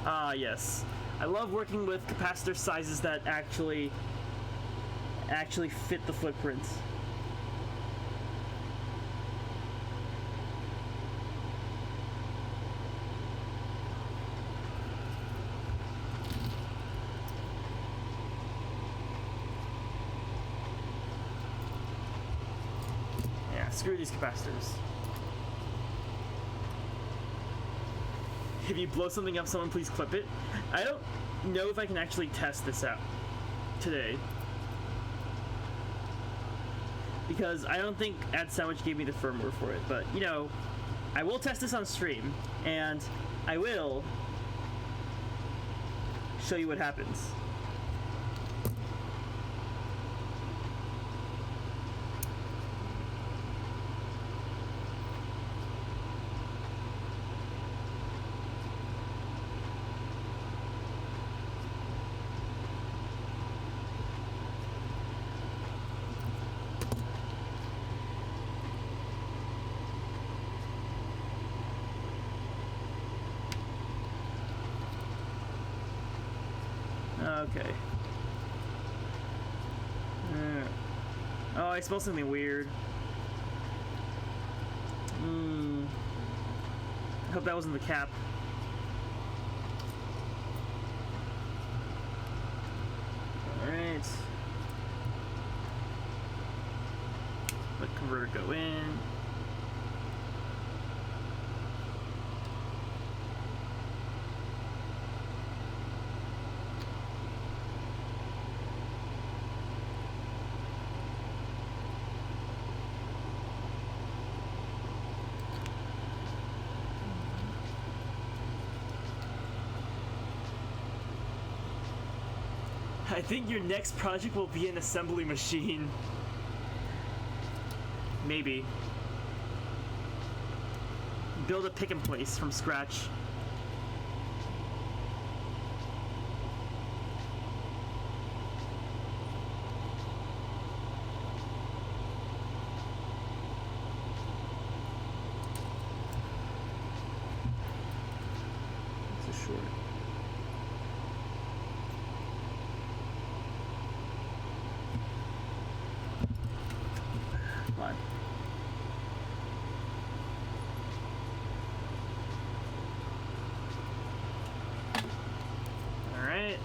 Ah, yes. I love working with capacitor sizes that actually fit the footprint. Screw these capacitors. If you blow something up, someone please clip it. I don't know if I can actually test this out today, because I don't think Ad Sandwich gave me the firmware for it. But, you know, I will test this on stream, and I will show you what happens. Okay. Oh, I smell something weird. I hope that wasn't the cap. Alright. Let converter go in. I think your next project will be an assembly machine. Maybe. Build a pick and place from scratch. It's a short. Come on. All right.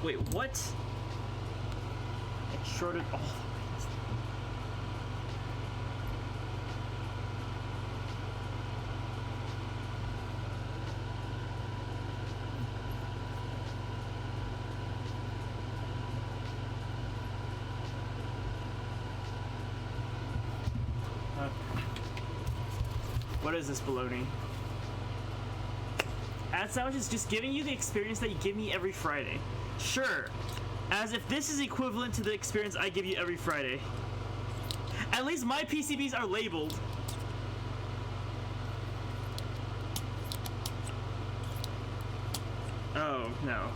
Wait, what? It shorted all the way. What is this baloney? Ad Sandwich is just giving you the experience that you give me every Friday. Sure. As if this is equivalent to the experience I give you every Friday. At least my PCBs are labeled. Oh, no.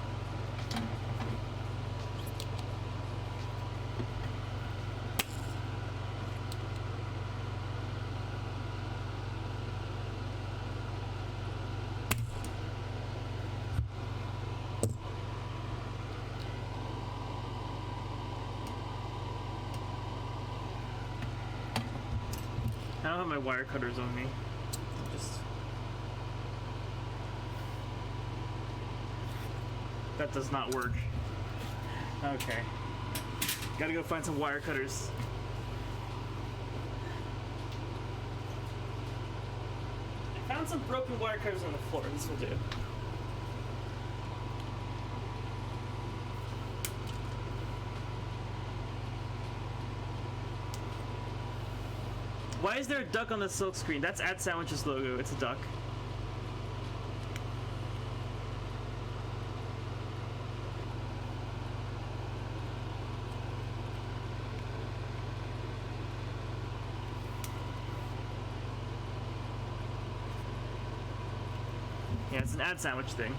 I don't have my wire cutters on me. That does not work. Okay. Gotta go find some wire cutters. I found some broken wire cutters on the floor. This will do. Why is there a duck on the silk screen? That's Ad Sandwich's logo. It's a duck. Yeah, it's an Ad Sandwich thing.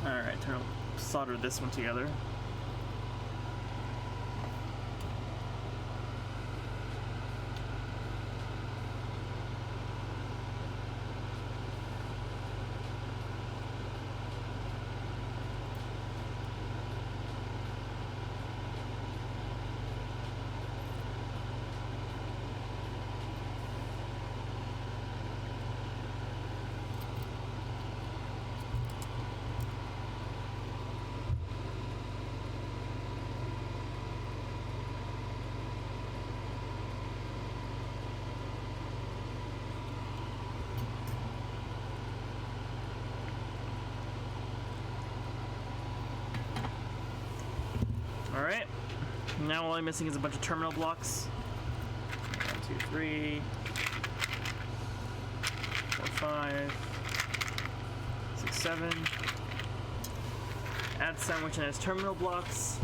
Alright, time to solder this one together. Alright, now all I'm missing is a bunch of terminal blocks. 1, 2, 3. 4, 5, 6, 7. Add sandwich and its terminal blocks.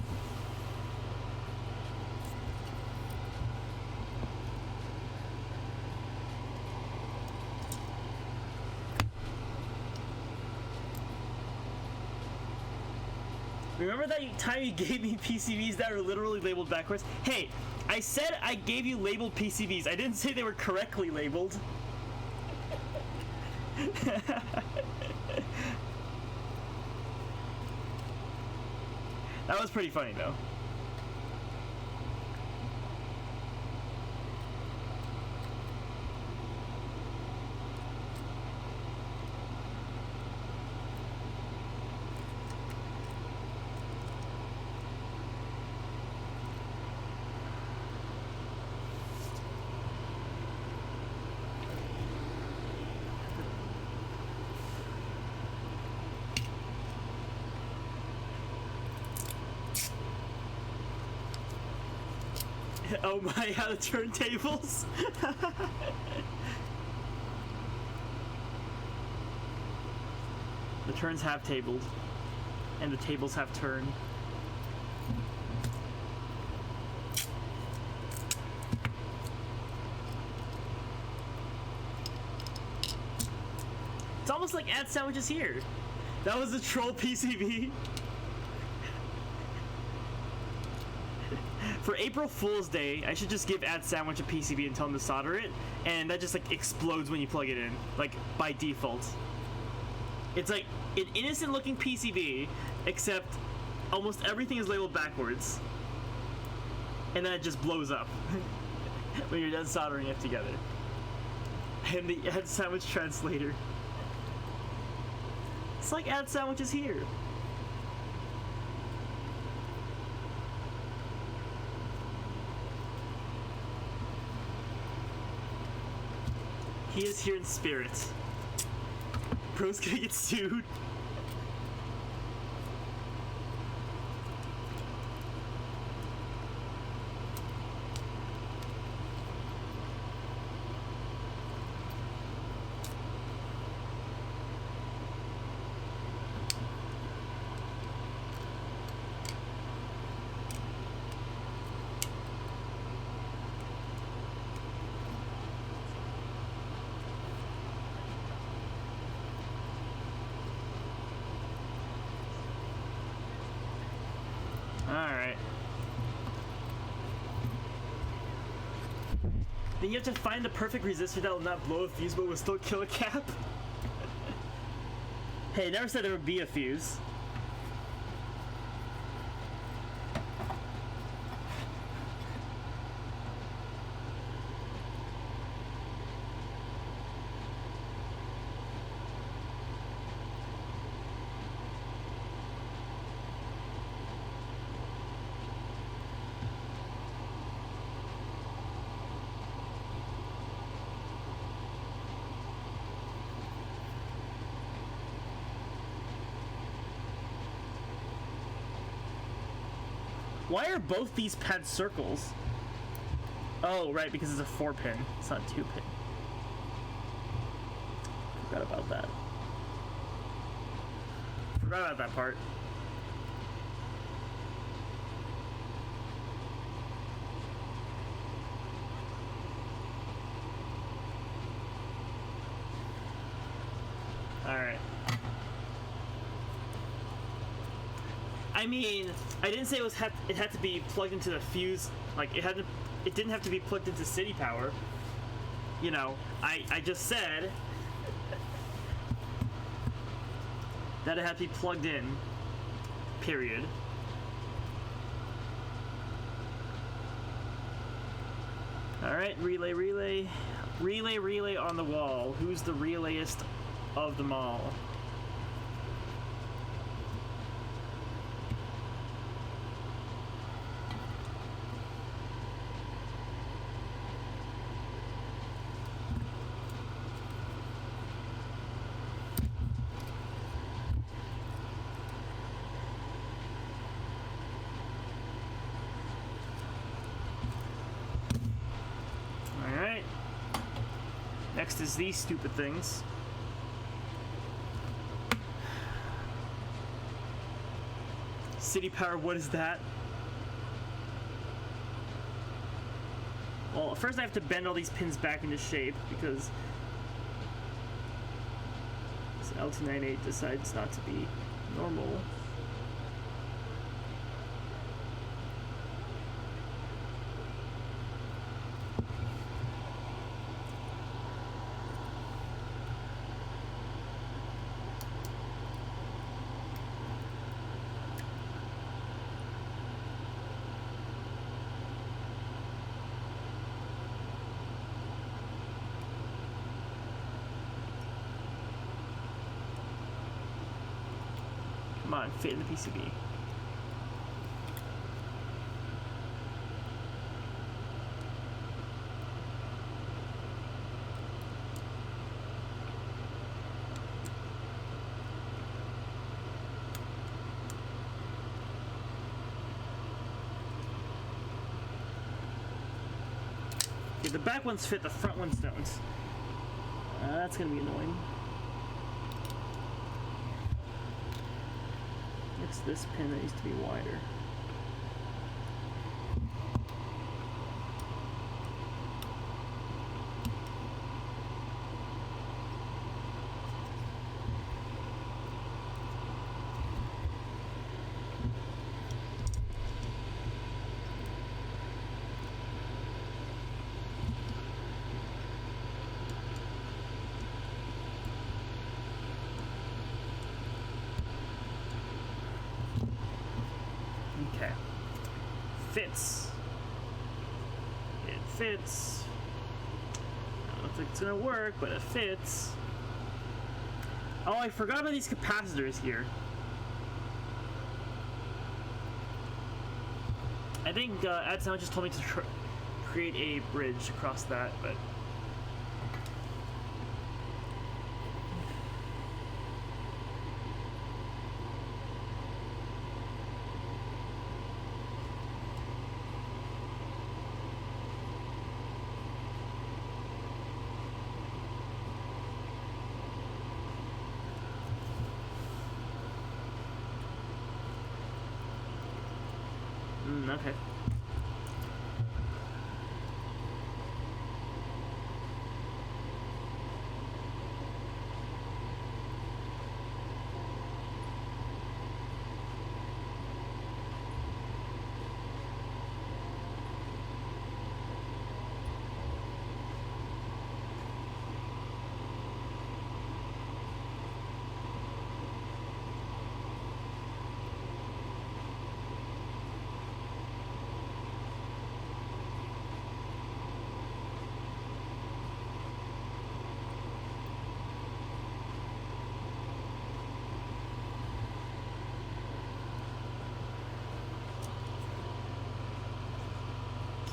Remember that time you gave me PCBs that were literally labeled backwards? Hey, I said I gave you labeled PCBs. I didn't say they were correctly labeled. That was pretty funny, though. Oh my, how the turntables! The turns have tabled, and the tables have turned. It's almost like add sandwiches here. That was a troll PCB. For April Fool's Day, I should just give add sandwich a PCB and tell them to solder it, and that just like explodes when you plug it in, like by default. It's like an innocent looking PCB, except almost everything is labeled backwards, and then it just blows up when you're done soldering it together. And the add sandwich translator. It's like add sandwiches here. He is here in spirit. Bro's gonna get sued. Alright. Then you have to find the perfect resistor that will not blow a fuse but will still kill a cap. Hey, I never said there would be a fuse. Why are both these pads circles? Oh, right, because it's a 4-pin. It's not a 2-pin. Forgot about that. Forgot about that part. Alright. I mean, I didn't say it had to be plugged into the fuse. Like it didn't have to be plugged into city power. You know, I just said that it had to be plugged in. Period. All right, relay on the wall. Who's the relayist of them all? Next is these stupid things. City power, what is that? Well, first I have to bend all these pins back into shape because this L298 decides not to be normal. Come on, fit in the PCB. Okay, the back ones fit, the front ones don't. That's gonna be annoying. It's this pin that needs to be wider. Okay. Fits. It fits. I don't think it's gonna work, but it fits. Oh, I forgot about these capacitors here. I think AdSound just told me to create a bridge across that, but okay.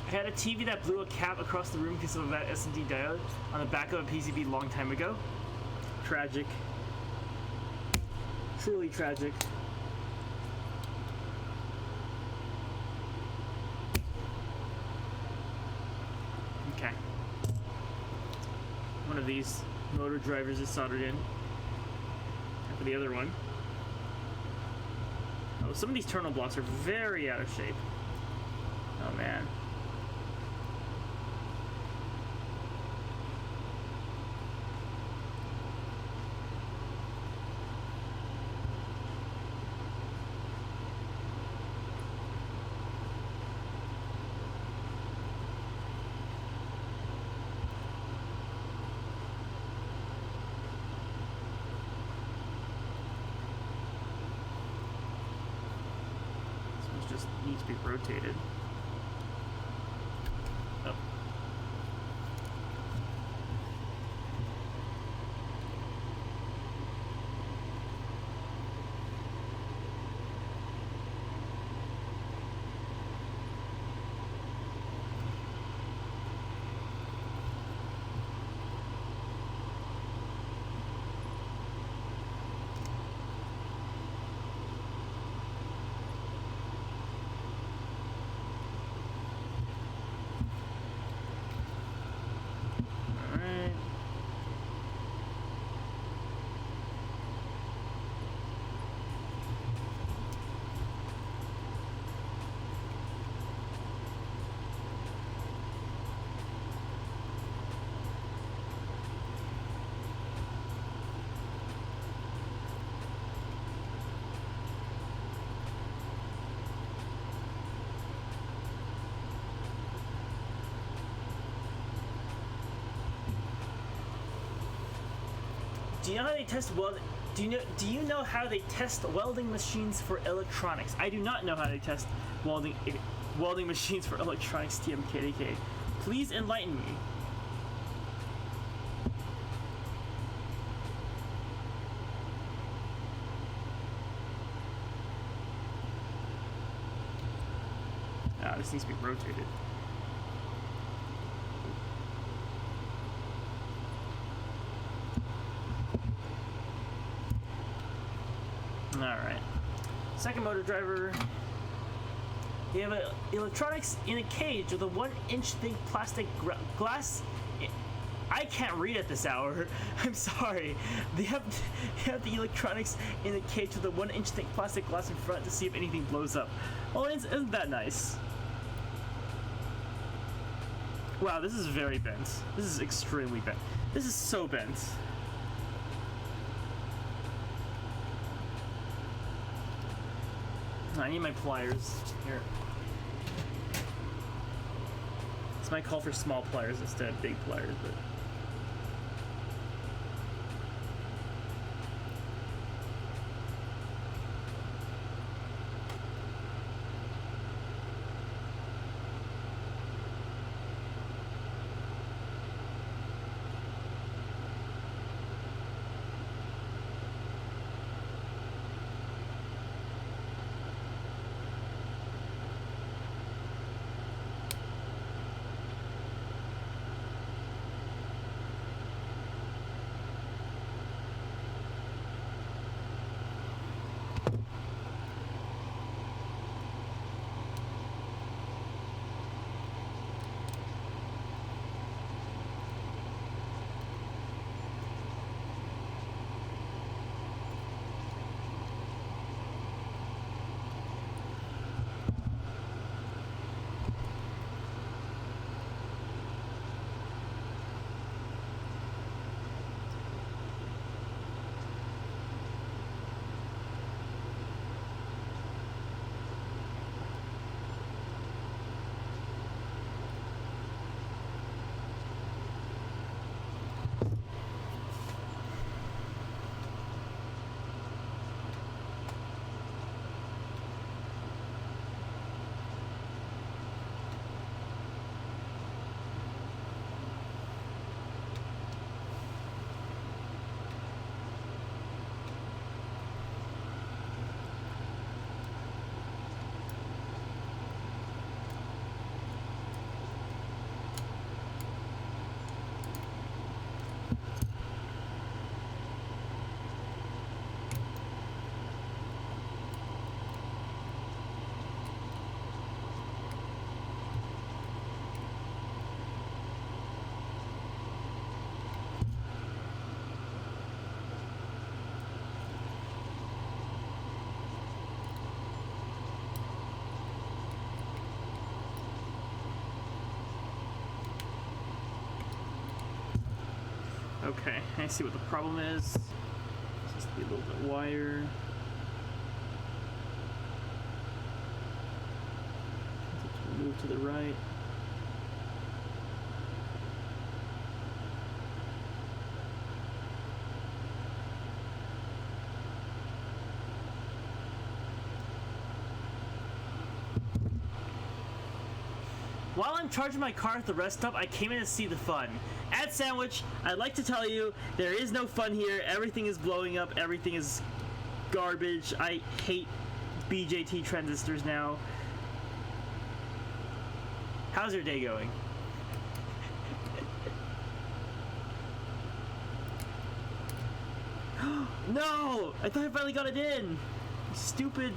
I had a TV that blew a cap across the room because of that S&D diode on the back of a PCB a long time ago. Tragic. Truly tragic. Okay. One of these motor drivers is soldered in. And for the other one. Oh, some of these terminal blocks are very out of shape. Oh man. Just needs to be rotated. Oh. Do you know how they test weld? Do you know how they test welding machines for electronics? I do not know how they test welding machines for electronics. TMKDK. Please enlighten me. Ah, this needs to be rotated. Alright. Second motor driver. They have electronics in a cage with a 1-inch thick plastic glass. I can't read at this hour. I'm sorry. They have the electronics in a cage with a 1-inch thick plastic glass in front to see if anything blows up. Well, isn't that nice? Wow, this is very bent. This is extremely bent. This is so bent. I need my pliers. Here. This might call for small pliers instead of big pliers, but... Okay, I see what the problem is. This has to be a little bit wider. Move to the right. While I'm charging my car at the rest stop, I came in to see the fun. At Sandwich, I'd like to tell you, there is no fun here. Everything is blowing up. Everything is garbage. I hate BJT transistors now. How's your day going? No! I thought I finally got it in! Stupid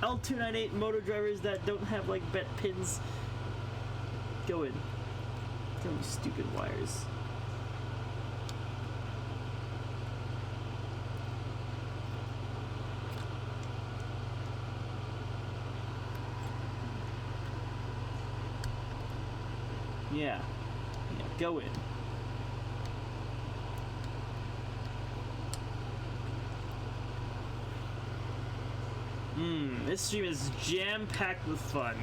L298 motor drivers that don't have, like, bent pins. Go in. Go, you stupid wires. Yeah. Yeah, go in. This stream is jam-packed with fun.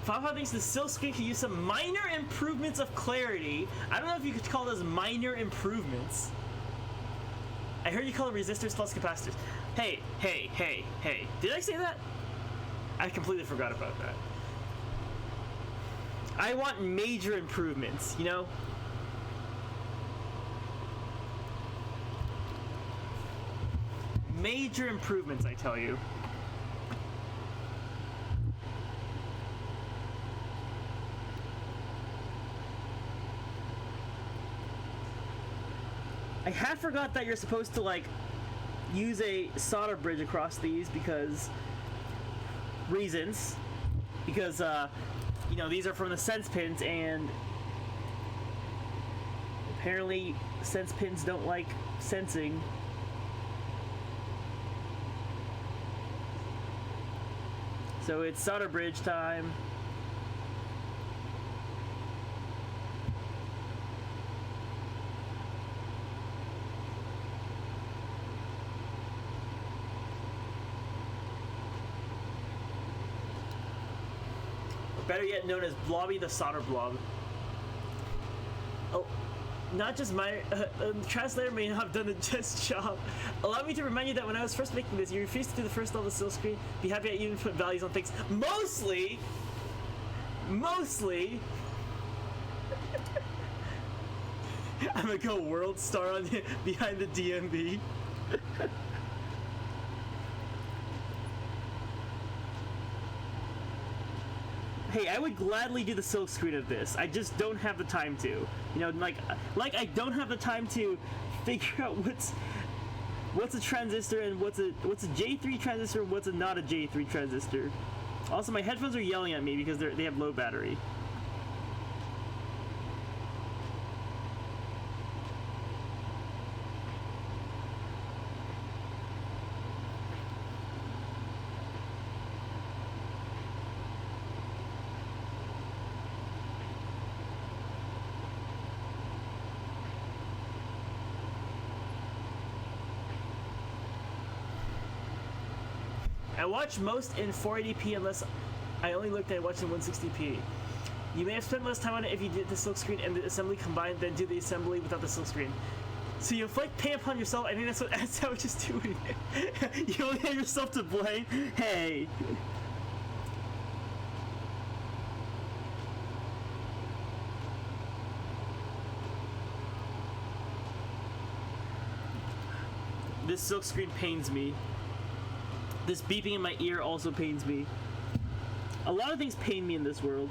Fafa thinks the silk screen could use some minor improvements of clarity. I don't know if you could call those minor improvements. I heard you call it resistors plus capacitors. Hey. Did I say that? I completely forgot about that. I want major improvements, you know? Major improvements, I tell you. I had forgot that you're supposed to, like, use a solder bridge across these because reasons. Because, you know, these are from the sense pins, and apparently sense pins don't like sensing. So it's solder bridge time. Better yet known as Blobby the Solder Blob. Oh, not just my translator may not have done the just job. Allow me to remind you that when I was first making this, you refused to do the first level silk screen. Be happy I even put values on things. Mostly. I'm gonna go world star on behind the DMB. Hey, I would gladly do the silk screen of this. I just don't have the time to. You know, like I don't have the time to figure out what's a transistor and what's a J3 transistor and what's a not a J3 transistor. Also, my headphones are yelling at me because they have low battery. I watch most in 480p unless I only looked at watching 160p. You may have spent less time on it if you did the silk screen and the assembly combined, then do the assembly without the silk screen. So you inflict pain upon yourself. I think that's what Sandwich is doing. You only have yourself to blame. Hey. This silk screen pains me. This beeping in my ear also pains me. A lot of things pain me in this world.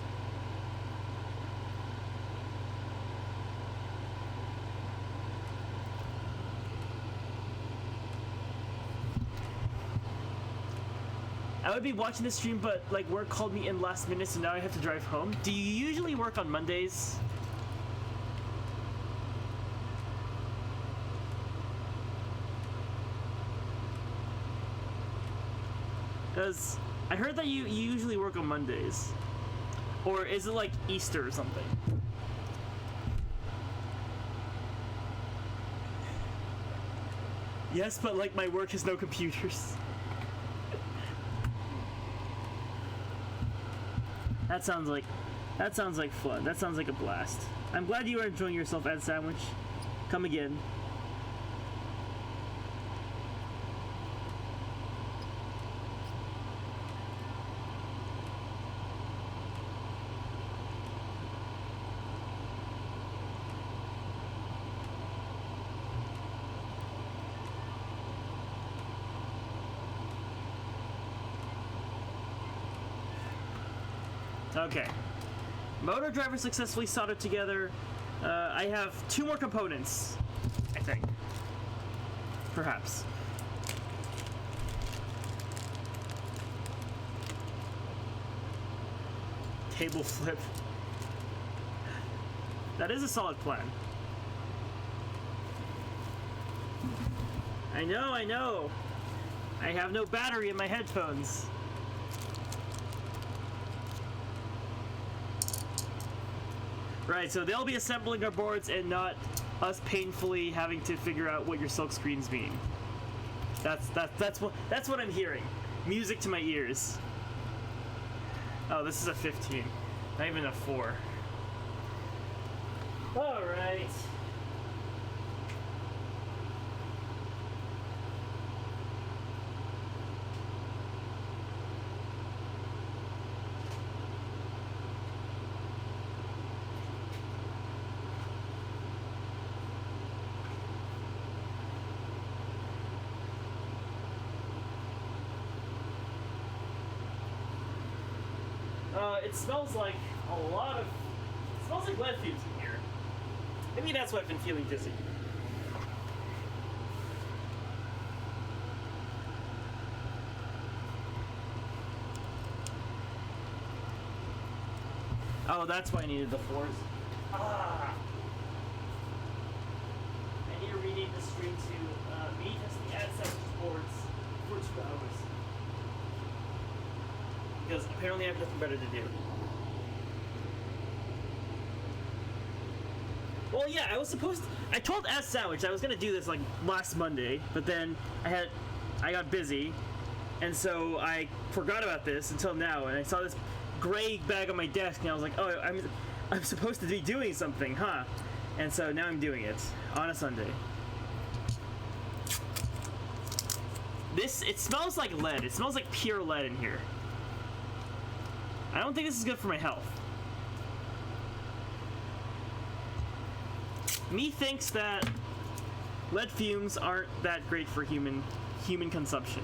I would be watching this stream, but like work called me in last minute, so now I have to drive home. Do you usually work on Mondays? Because I heard that you usually work on Mondays. Or is it like Easter or something? Yes, but like my work has no computers. That sounds like fun. That sounds like a blast. I'm glad you are enjoying yourself, Ed Sandwich. Come again. Okay. Motor driver successfully soldered together. I have 2 more components, I think. Perhaps. Table flip. That is a solid plan. I know. I have no battery in my headphones. Right, so they'll be assembling our boards and not us painfully having to figure out what your silk screens mean. That's what I'm hearing. Music to my ears. Oh, this is a 15. Not even a 4. Alright. It smells like a lot of... It smells like lead fumes in here. Maybe that's why I've been feeling dizzy. Oh, that's why I needed the 4s. Ah! I need to rename the stream to me testing ad sandwich boards for 2 hours. Because apparently I have nothing better to do. Well, yeah, I told S Sandwich I was gonna do this like last Monday, but then I got busy, and so I forgot about this until now, and I saw this gray bag on my desk, and I was like, oh, I'm supposed to be doing something, huh? And so now I'm doing it on a Sunday. It smells like lead. It smells like pure lead in here. I don't think this is good for my health. Me thinks that lead fumes aren't that great for human consumption.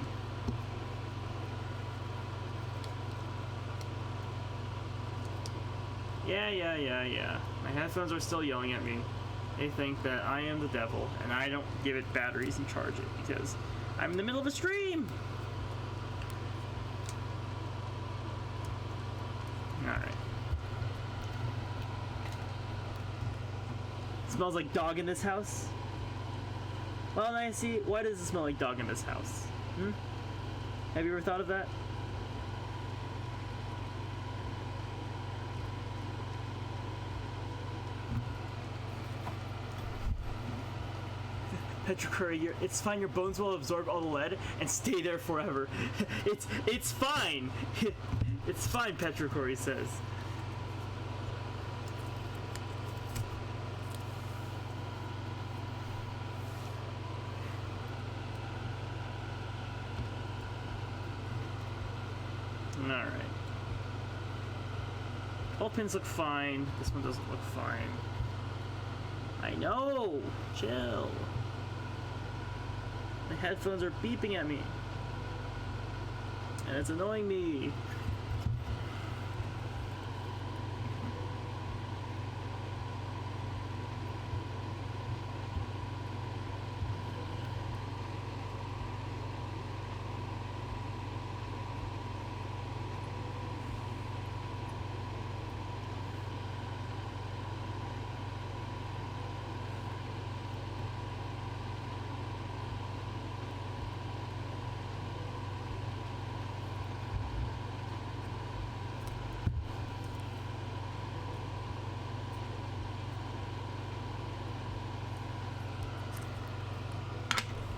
Yeah. My headphones are still yelling at me. They think that I am the devil, and I don't give it batteries and charge it because I'm in the middle of a stream. Alright. Smells like dog in this house? Well, I see. Why does it smell like dog in this house? Have you ever thought of that? Petrocurry, it's fine. Your bones will absorb all the lead and stay there forever. It's fine. It's fine, Petrocurry says. Alright. 12 pins look fine. This one doesn't look fine. I know! Chill. My headphones are beeping at me. And it's annoying me.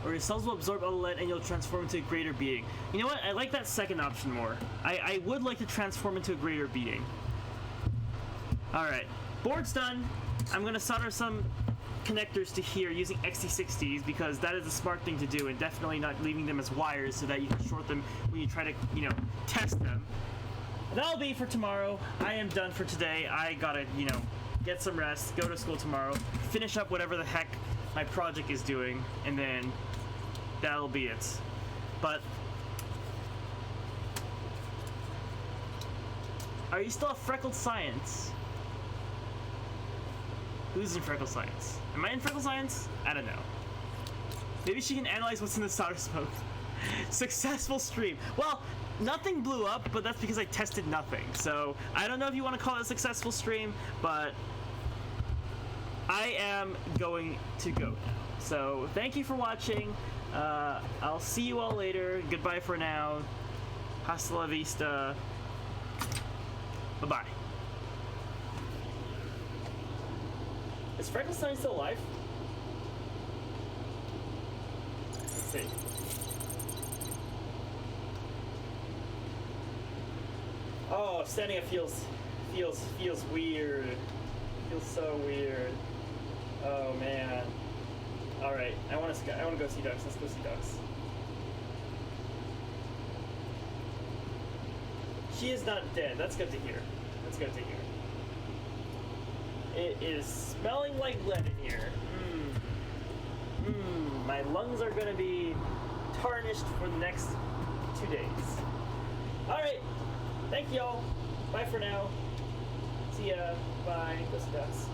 Or your cells will absorb all the lead and you'll transform into a greater being. You know what? I like that second option more. I would like to transform into a greater being. Alright. Board's done. I'm going to solder some connectors to here using XT60s because that is a smart thing to do, and definitely not leaving them as wires so that you can short them when you try to, test them. That'll be for tomorrow. I am done for today. I gotta, get some rest, go to school tomorrow, finish up whatever the heck my project is doing, and then that'll be it. But are you still at Freckled Science? Who's in Freckled Science? Am I in Freckled Science? I don't know. Maybe she can analyze what's in the solder smoke. Successful stream. Well, nothing blew up, but that's because I tested nothing. So I don't know if you want to call it a successful stream, but I am going to go now. So thank you for watching. I'll see you all later. Goodbye for now. Hasta la vista. Bye-bye. Is Frankenstein still alive? Let's see. Oh. Oh, standing up feels weird. Feels so weird. Oh man. All right, I want to go see ducks. Let's go see ducks. She is not dead. That's good to hear. That's good to hear. It is smelling like lead in here. My lungs are gonna be tarnished for the next 2 days. All right. Thank y'all. Bye for now. See ya. Bye. Go see ducks.